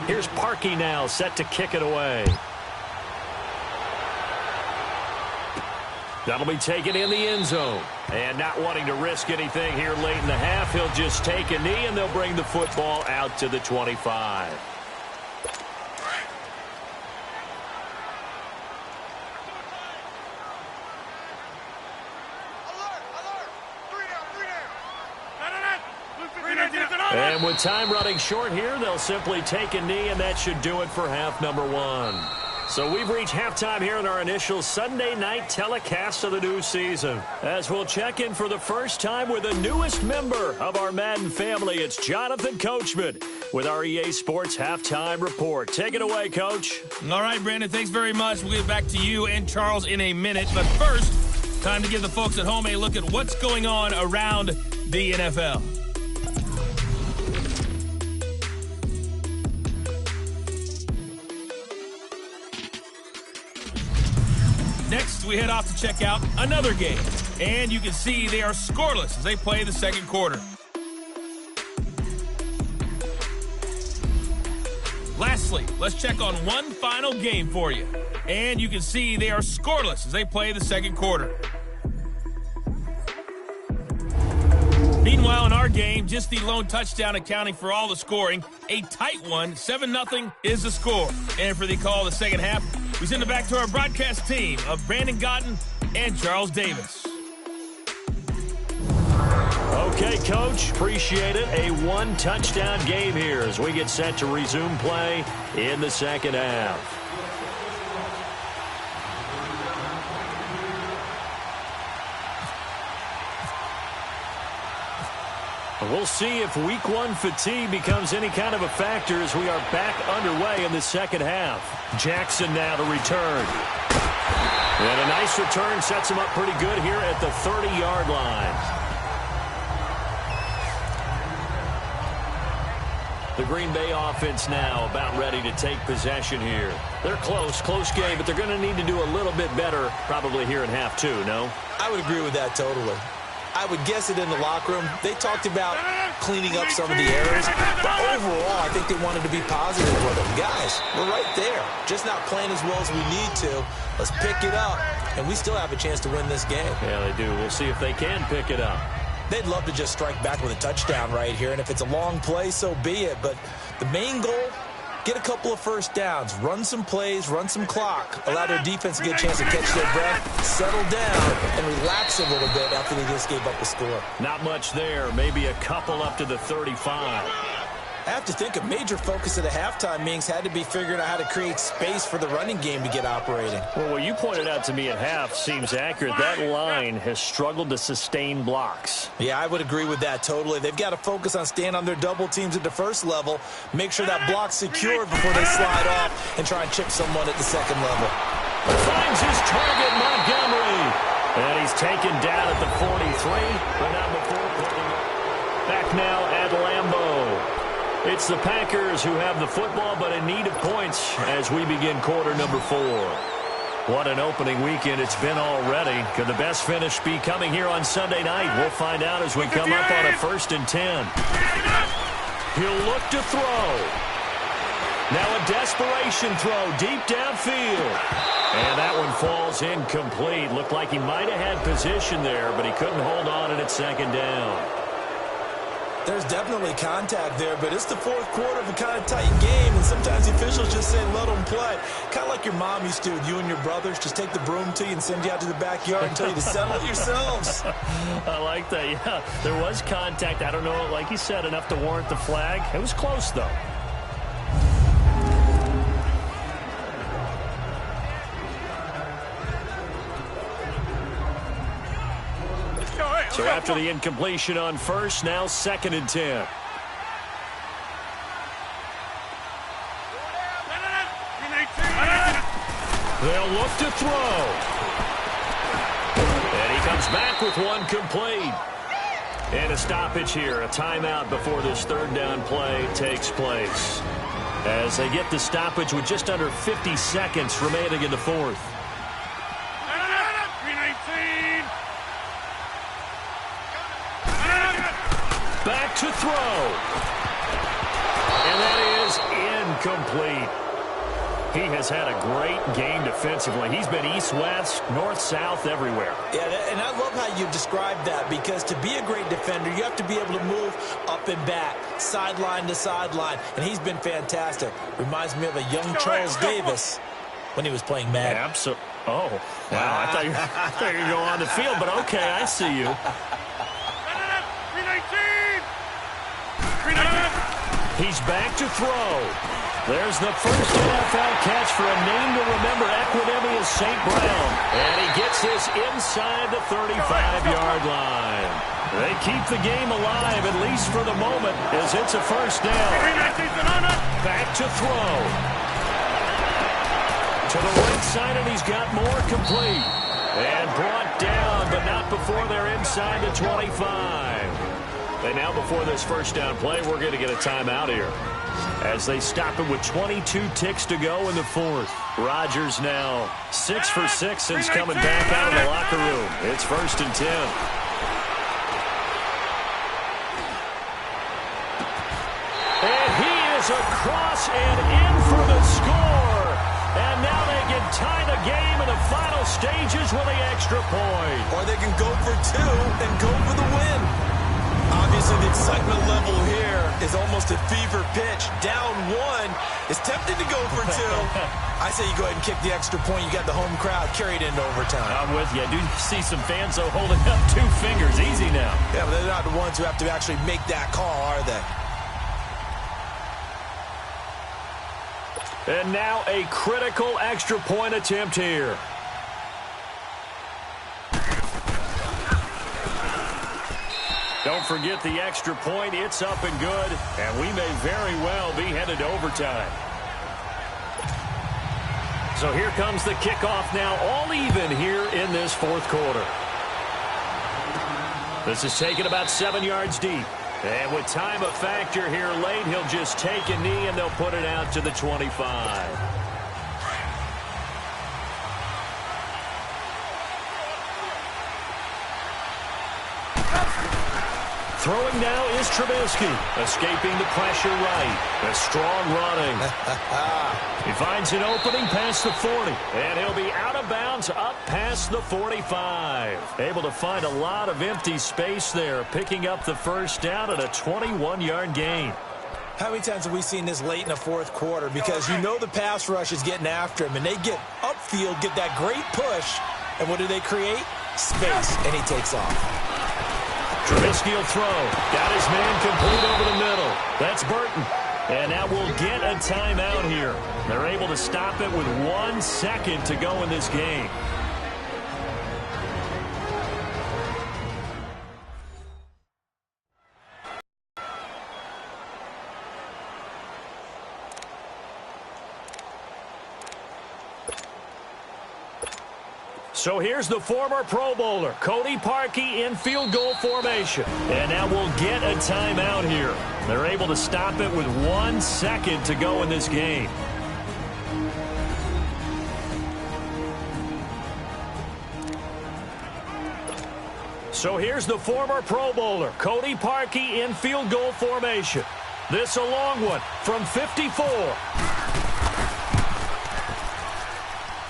Here's Parkey now, set to kick it away. That'll be taken in the end zone. And not wanting to risk anything here late in the half, he'll just take a knee, and they'll bring the football out to the 25. And with time running short here, they'll simply take a knee, and that should do it for half number one. So we've reached halftime here in our initial Sunday night telecast of the new season. As we'll check in for the first time with the newest member of our Madden family, it's Jonathan Coachman with our EA Sports Halftime Report. Take it away, Coach. All right, Brandon, thanks very much. We'll get back to you and Charles in a minute. But first, time to give the folks at home a look at what's going on around the NFL. Next, we head off to check out another game. And you can see they are scoreless as they play the second quarter. Lastly, let's check on one final game for you. And you can see they are scoreless as they play the second quarter. Meanwhile, in our game, just the lone touchdown accounting for all the scoring. A tight one, 7-0 is the score. And for the call of the second half, we send it back to our broadcast team of Brandon Gotton and Charles Davis. Okay, Coach, appreciate it. A one-touchdown game here as we get set to resume play in the second half. We'll see if week one fatigue becomes any kind of a factor as we are back underway in the second half. Jackson now to return. And a nice return sets him up pretty good here at the 30-yard line. The Green Bay offense now about ready to take possession here. They're close game, but they're going to need to do a little bit better probably here in half two, no? I would agree with that totally. I would guess it in the locker room. They talked about cleaning up some of the errors, but overall, I think they wanted to be positive with them. Guys, we're right there. Just not playing as well as we need to. Let's pick it up, and we still have a chance to win this game. Yeah, they do. We'll see if they can pick it up. They'd love to just strike back with a touchdown right here, and if it's a long play, so be it. But the main goal, get a couple of first downs, run some plays, run some clock, allow their defense to get a chance to catch their breath, settle down, and relax a little bit after they just gave up the score. Not much there. Maybe a couple up to the 35. I have to think a major focus of the halftime meetings had to be figuring out how to create space for the running game to get operating. Well, what you pointed out to me at half seems accurate. That line has struggled to sustain blocks. Yeah, I would agree with that totally. They've got to focus on staying on their double teams at the first level, make sure that block's secured before they slide off and try and chip someone at the second level. Finds his target, Montgomery. And he's taken down at the 43, but not before putting it back now at Lambeau. It's the Packers who have the football, but in need of points as we begin quarter number 4. What an opening weekend it's been already. Could the best finish be coming here on Sunday night? We'll find out as we come up on a 1st and 10. He'll look to throw. Now a desperation throw deep downfield. And that one falls incomplete. Looked like he might have had position there, but he couldn't hold on at second down. There's definitely contact there, but it's the fourth quarter of a kind of tight game, and sometimes the officials just say let them play. Kind of like your mom used to with you and your brothers. Just take the broom to you and send you out to the backyard and tell you to settle it yourselves. I like that, yeah. There was contact. I don't know, like you said, enough to warrant the flag. It was close, though. So after the incompletion on first, now 2nd and 10. They'll look to throw. And he comes back with one complete. And a stoppage here, a timeout before this 3rd down play takes place. As they get the stoppage with just under 50 seconds remaining in the 4th. Back to throw. And that is incomplete. He has had a great game defensively. He's been east-west, north-south, everywhere. Yeah, and I love how you described that, because to be a great defender, you have to be able to move up and back, sideline to sideline, and he's been fantastic. Reminds me of a young Charles Davis when he was playing Madden. Absolutely. Oh, wow. I thought you were going to go on the field, but okay, I see you. He's back to throw. There's the first NFL catch for a name to remember, Equinemius St. Brown. And he gets this inside the 35-yard line. They keep the game alive, at least for the moment, as it's a first down. Back to throw. To the right side, and he's got more complete. And brought down, but not before they're inside the 25. And now before this first down play, we're going to get a timeout here, as they stop it with 22 ticks to go in the 4th. Rodgers now 6 for 6 since coming back out of the locker room. It's 1st and 10. And he is across and in for the score. And now they can tie the game in the final stages with the extra point. Or they can go for 2 and go for the win. Obviously, the excitement level here is almost a fever pitch. Down 1 is tempted to go for 2. I say you go ahead and kick the extra point. You got the home crowd carried into overtime. I'm with you. I do see some fans, though, holding up 2 fingers. Easy now. Yeah, but they're not the ones who have to actually make that call, are they? And now a critical extra point attempt here. Don't forget the extra point. It's up and good, and we may very well be headed to overtime. So here comes the kickoff now, all even here in this 4th quarter. This is taken about 7 yards deep. And with time a factor here late, he'll just take a knee, and they'll put it out to the 25. Throwing now is Trubisky, escaping the pressure right. A strong running. He finds an opening past the 40, and he'll be out of bounds up past the 45. Able to find a lot of empty space there, picking up the first down at a 21-yard gain. How many times have we seen this late in the 4th quarter? Because you know the pass rush is getting after him, and they get upfield, get that great push, and what do they create? Space, and he takes off. Trubisky will throw. Got his man complete over the middle. That's Burton. And now we'll get a timeout here. They're able to stop it with 1 second to go in this game. So here's the former Pro Bowler, Cody Parkey, in field goal formation. And now we'll get a timeout here. They're able to stop it with 1 second to go in this game. So here's the former Pro Bowler, Cody Parkey, in field goal formation. This a long one from 54.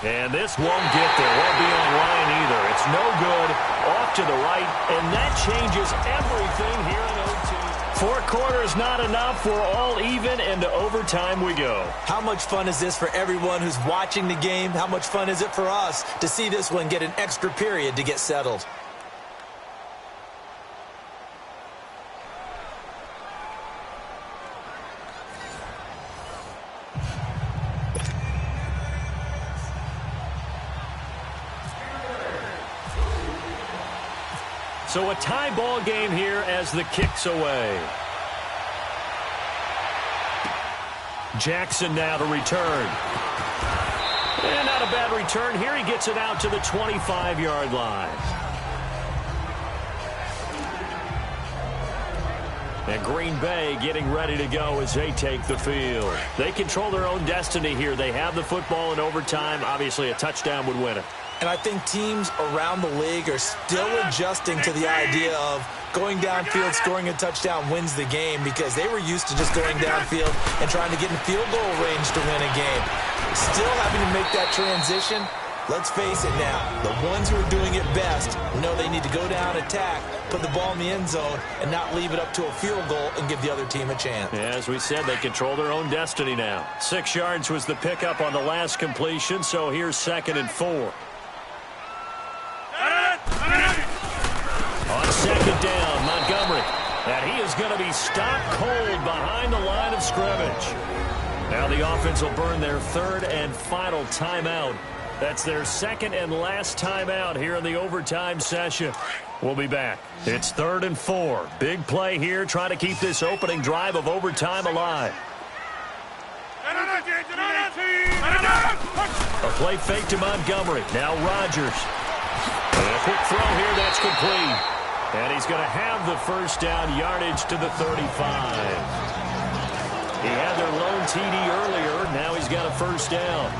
And this won't get there. Won't be on line either. It's no good. Off to the right. And that changes everything here in OT. 4 quarters not enough. We're all even, and to overtime we go. How much fun is this for everyone who's watching the game? How much fun is it for us to see this one get an extra period to get settled? So a tie ball game here as the kick's away. Jackson now to return. And not a bad return here. He gets it out to the 25-yard line. And Green Bay getting ready to go as they take the field. They control their own destiny here. They have the football in overtime. Obviously, a touchdown would win it. And I think teams around the league are still adjusting to the idea of going downfield, scoring a touchdown wins the game, because they were used to just going downfield and trying to get in field goal range to win a game. Still having to make that transition. Let's face it now, the ones who are doing it best know they need to go down, attack, put the ball in the end zone, and not leave it up to a field goal and give the other team a chance. Yeah, as we said, they control their own destiny now. 6 yards was the pickup on the last completion, so here's 2nd and 4. On 2nd down, Montgomery. And he is going to be stopped cold behind the line of scrimmage. Now the offense will burn their 3rd and final timeout. That's their 2nd and last timeout here in the overtime session. We'll be back. It's 3rd and 4. Big play here, trying to keep this opening drive of overtime alive. A play fake to Montgomery. Now Rodgers. And a quick throw here, that's complete. And he's going to have the first down, yardage to the 35. He had their lone TD earlier. Now he's got a first down.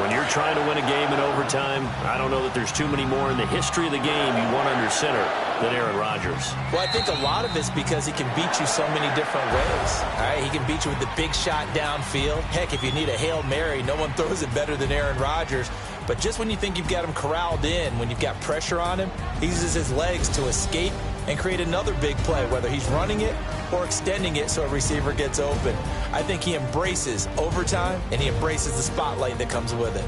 When you're trying to win a game in overtime, I don't know that there's too many more in the history of the game you want under center than Aaron Rodgers. Well, I think a lot of it's because he can beat you so many different ways. All right, he can beat you with the big shot downfield. Heck, if you need a Hail Mary, no one throws it better than Aaron Rodgers. But just when you think you've got him corralled in, when you've got pressure on him, he uses his legs to escape and create another big play, whether he's running it or extending it so a receiver gets open. I think he embraces overtime, and he embraces the spotlight that comes with it.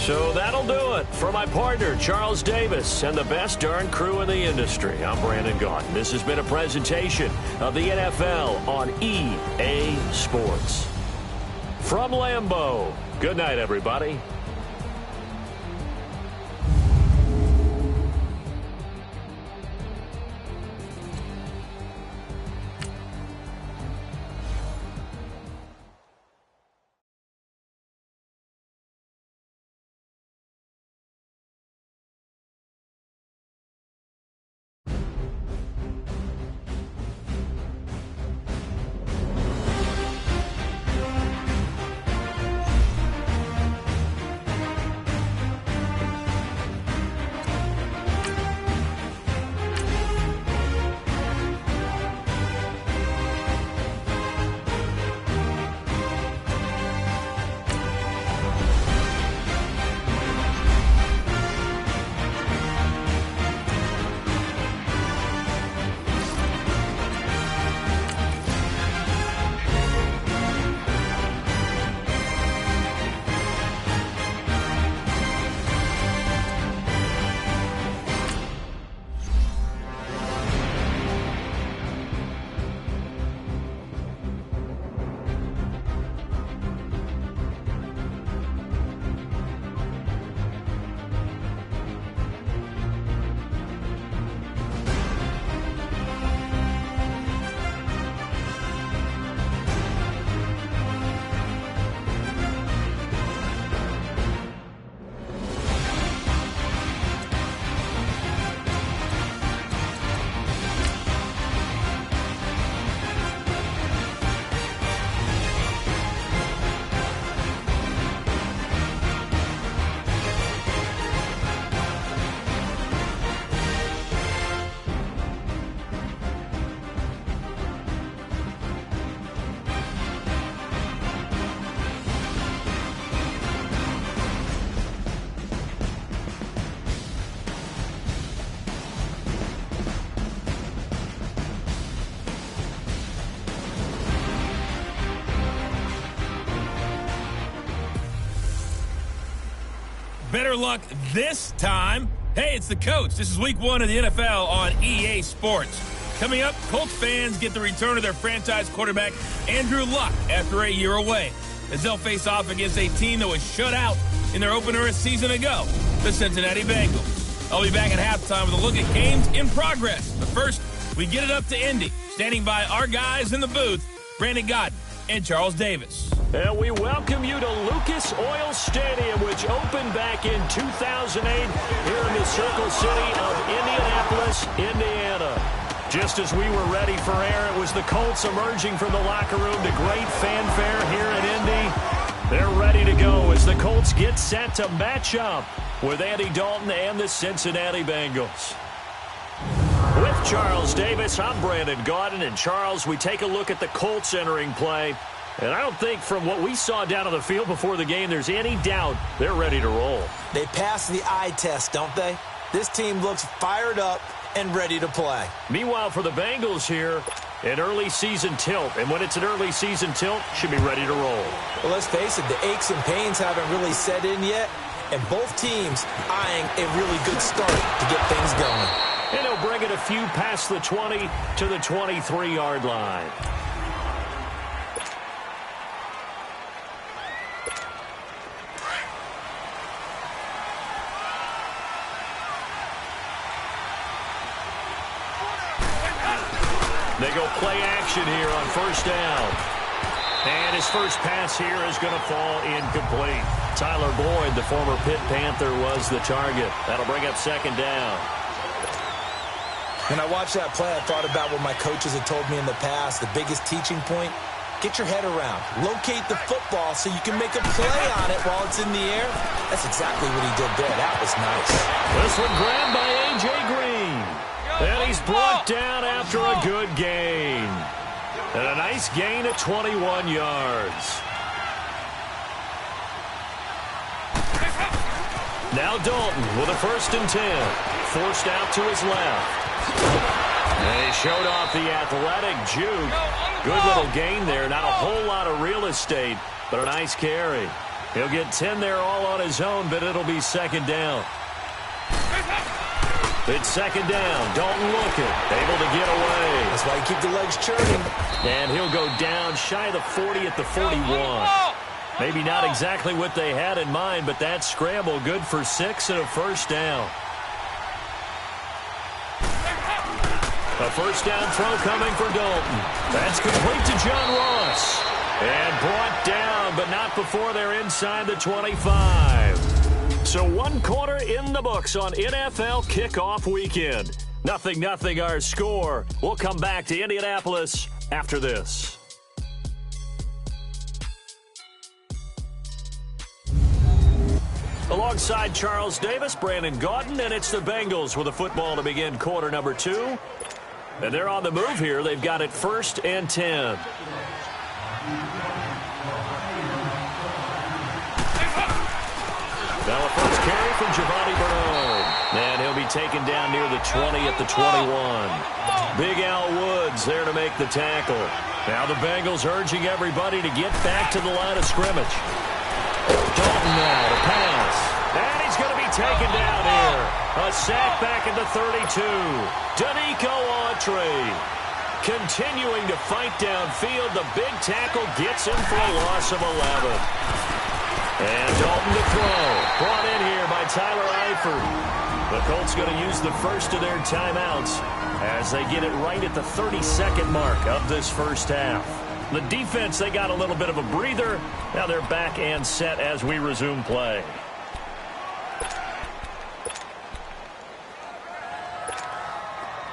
So that'll do it for my partner, Charles Davis, and the best darn crew in the industry. I'm Brandon Gaughan. This has been a presentation of the NFL on EA Sports. From Lambeau, good night, everybody. Better luck this time. Hey, it's the coach. This is week 1 of the NFL on EA Sports. Coming up, Colts fans get the return of their franchise quarterback, Andrew Luck, after a year away, as they'll face off against a team that was shut out in their opener a season ago, the Cincinnati Bengals. I'll be back at halftime with a look at games in progress. But first, we get it up to Indy. Standing by our guys in the booth, Brandon Godden and Charles Davis. And we welcome you to Lucas Oil Stadium, which opened back in 2008 here in the Circle City of Indianapolis, Indiana. Just as we were ready for air, it was the Colts emerging from the locker room to great fanfare here in Indy. They're ready to go as the Colts get set to match up with Andy Dalton and the Cincinnati Bengals. With Charles Davis, I'm Brandon Gaudin. And Charles, we take a look at the Colts entering play. And I don't think from what we saw down on the field before the game there's any doubt they're ready to roll. They passed the eye test, don't they? This team looks fired up and ready to play. Meanwhile, for the Bengals here, an early season tilt. And when it's an early season tilt, should be ready to roll. Well, let's face it, the aches and pains haven't really set in yet. And both teams eyeing a really good start to get things going. And he'll bring it a few past the 20 to the 23-yard line. They go play action here on first down. And his first pass here is going to fall incomplete. Tyler Boyd, the former Pitt Panther, was the target. That'll bring up second down. When I watched that play, I thought about what my coaches had told me in the past. The biggest teaching point, get your head around. Locate the football so you can make a play on it while it's in the air. That's exactly what he did there. That was nice. This one grabbed by A.J. Green. And he's brought down after a good gain. And a nice gain at 21 yards. Now Dalton with a 1st and 10. Forced out to his left. And he showed off the athletic juke. Good little gain there. Not a whole lot of real estate, but a nice carry. He'll get 10 there all on his own, but it'll be second down. It's second down. Dalton looking. Able to get away. That's why you keep the legs churning. And he'll go down shy of the 40 at the 41. Maybe not exactly what they had in mind, but that scramble good for 6 and a first down. A first down throw coming for Dalton. That's complete to John Ross. And brought down, but not before they're inside the 25. So 1 quarter in the books on NFL kickoff weekend. 0-0 our score. We'll come back to Indianapolis after this. Alongside Charles Davis, Brandon Gaudin, and it's the Bengals with a football to begin quarter number 2. And they're on the move here. They've got it 1st and 10. Now a first carry from Giovanni Bernard. And he'll be taken down near the 20 at the 21. Big Al Woods there to make the tackle. Now the Bengals urging everybody to get back to the line of scrimmage. Dalton now to pass. And he's going to be taken down here. A sack back at the 32. Danico Autry continuing to fight downfield. The big tackle gets him for a loss of 11. And Dalton to throw. Brought in here by Tyler Eifert. The Colts going to use the first of their timeouts as they get it right at the 32nd mark of this first half. The defense, they got a little bit of a breather. Now they're back and set as we resume play.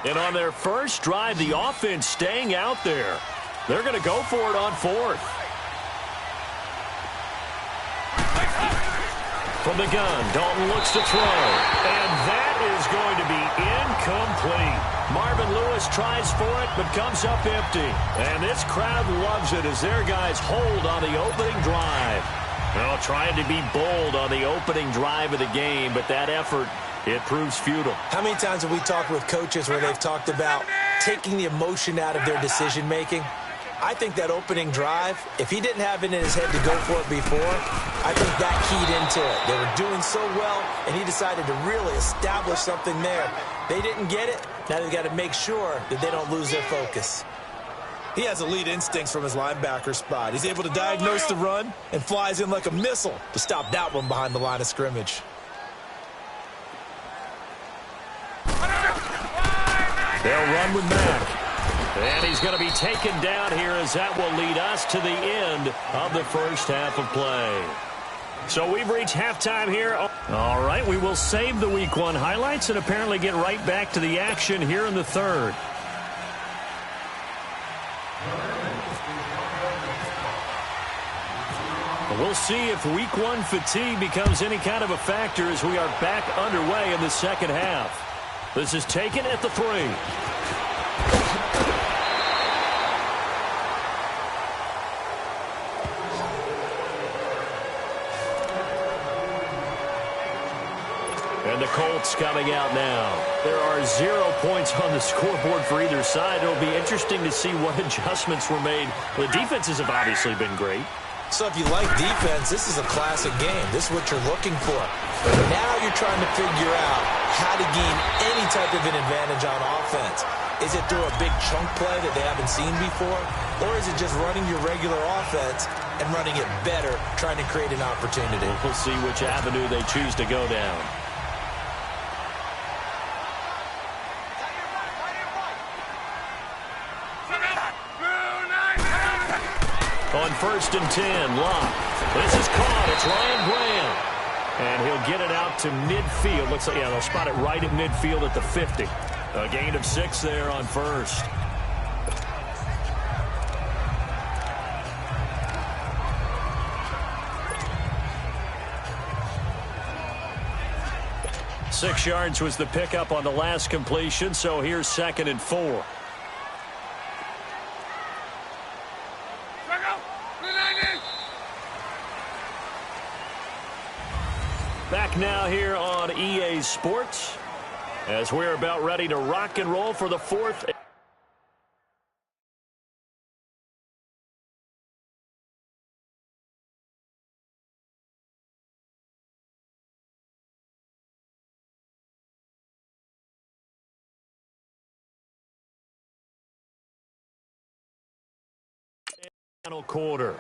And on their first drive, the offense staying out there. They're going to go for it on 4th. From the gun, Dalton looks to throw. And that is going to be incomplete. Marvin Lewis tries for it, but comes up empty. And this crowd loves it as their guys hold on the opening drive. Well, trying to be bold on the opening drive of the game, but that effort, it proves futile. How many times have we talked with coaches where they've talked about taking the emotion out of their decision-making? I think that opening drive, if he didn't have it in his head to go for it before, I think that keyed into it. They were doing so well, and he decided to really establish something there. They didn't get it. Now they've got to make sure that they don't lose their focus. He has elite instincts from his linebacker spot. He's able to diagnose the run and flies in like a missile to stop that one behind the line of scrimmage. They'll run with Mack. And he's going to be taken down here as that will lead us to the end of the first half of play. So we've reached halftime here. All right, we will save the Week 1 highlights and apparently get right back to the action here in the third. We'll see if Week 1 fatigue becomes any kind of a factor as we are back underway in the second half. This is taken at the 3. And the Colts coming out now. There are 0 points on the scoreboard for either side. It'll be interesting to see what adjustments were made. The defenses have obviously been great. So if you like defense, this is a classic game. This is what you're looking for. Now you're trying to figure out how to gain any type of an advantage on offense. Is it through a big chunk play that they haven't seen before? Or is it just running your regular offense and running it better, trying to create an opportunity? We'll see which avenue they choose to go down. On 1st and 10, Locke. This is caught. It's Ryan Graham. And he'll get it out to midfield. Looks like, yeah, they'll spot it right at midfield at the 50. A gain of 6 there on 1st. Six yards was the pickup on the last completion, so here's 2nd and 4. Back now here on EA Sports as we're about ready to rock and roll for the 4th. Final quarter.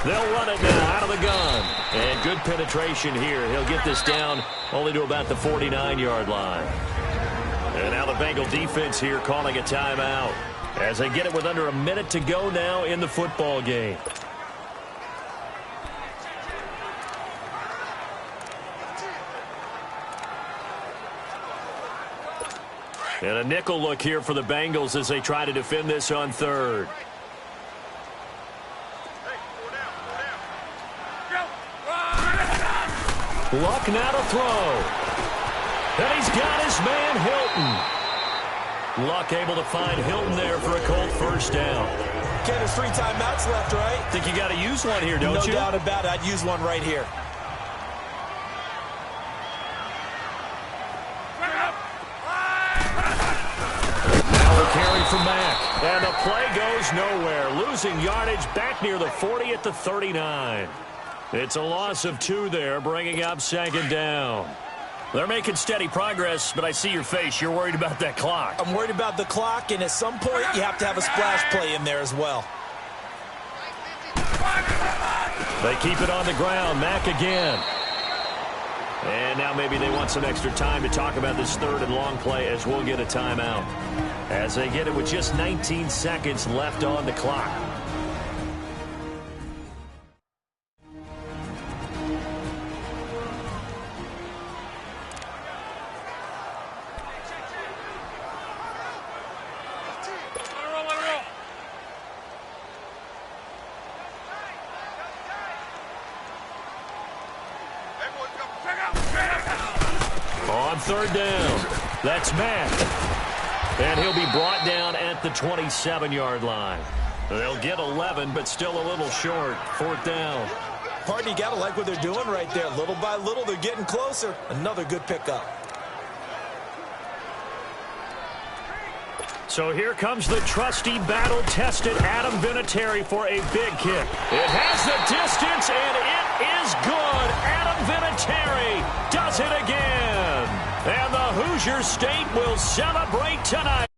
They'll run it now out of the gun. And good penetration here. He'll get this down only to about the 49-yard line. And now the Bengal defense here calling a timeout as they get it with under a minute to go now in the football game. And a nickel look here for the Bengals as they try to defend this on 3rd. Luck now to throw. And he's got his man Hilton. Luck able to find Hilton there for a Colt first down. Ken, there's 3 timeouts left, right? Think you got to use one here, don't you? No doubt about it. I'd use one right here. Now a carry from Mack. And the play goes nowhere. Losing yardage back near the 40 at the 39. It's a loss of 2 there, bringing up 2nd down. They're making steady progress, but I see your face. You're worried about that clock. I'm worried about the clock, and at some point, you have to have a splash play in there as well. They keep it on the ground. Mack again. And now maybe they want some extra time to talk about this 3rd and long play as we'll get a timeout. As they get it with just 19 seconds left on the clock. On 3rd down, that's Mack. And he'll be brought down at the 27-yard line. They'll get 11, but still a little short. 4th down. Pardon, you got to like what they're doing right there. Little by little, they're getting closer. Another good pickup. So here comes the trusty, battle-tested Adam Vinatieri for a big kick. It has the distance, and it is good. Adam Vinatieri does it Hoosier State will celebrate tonight.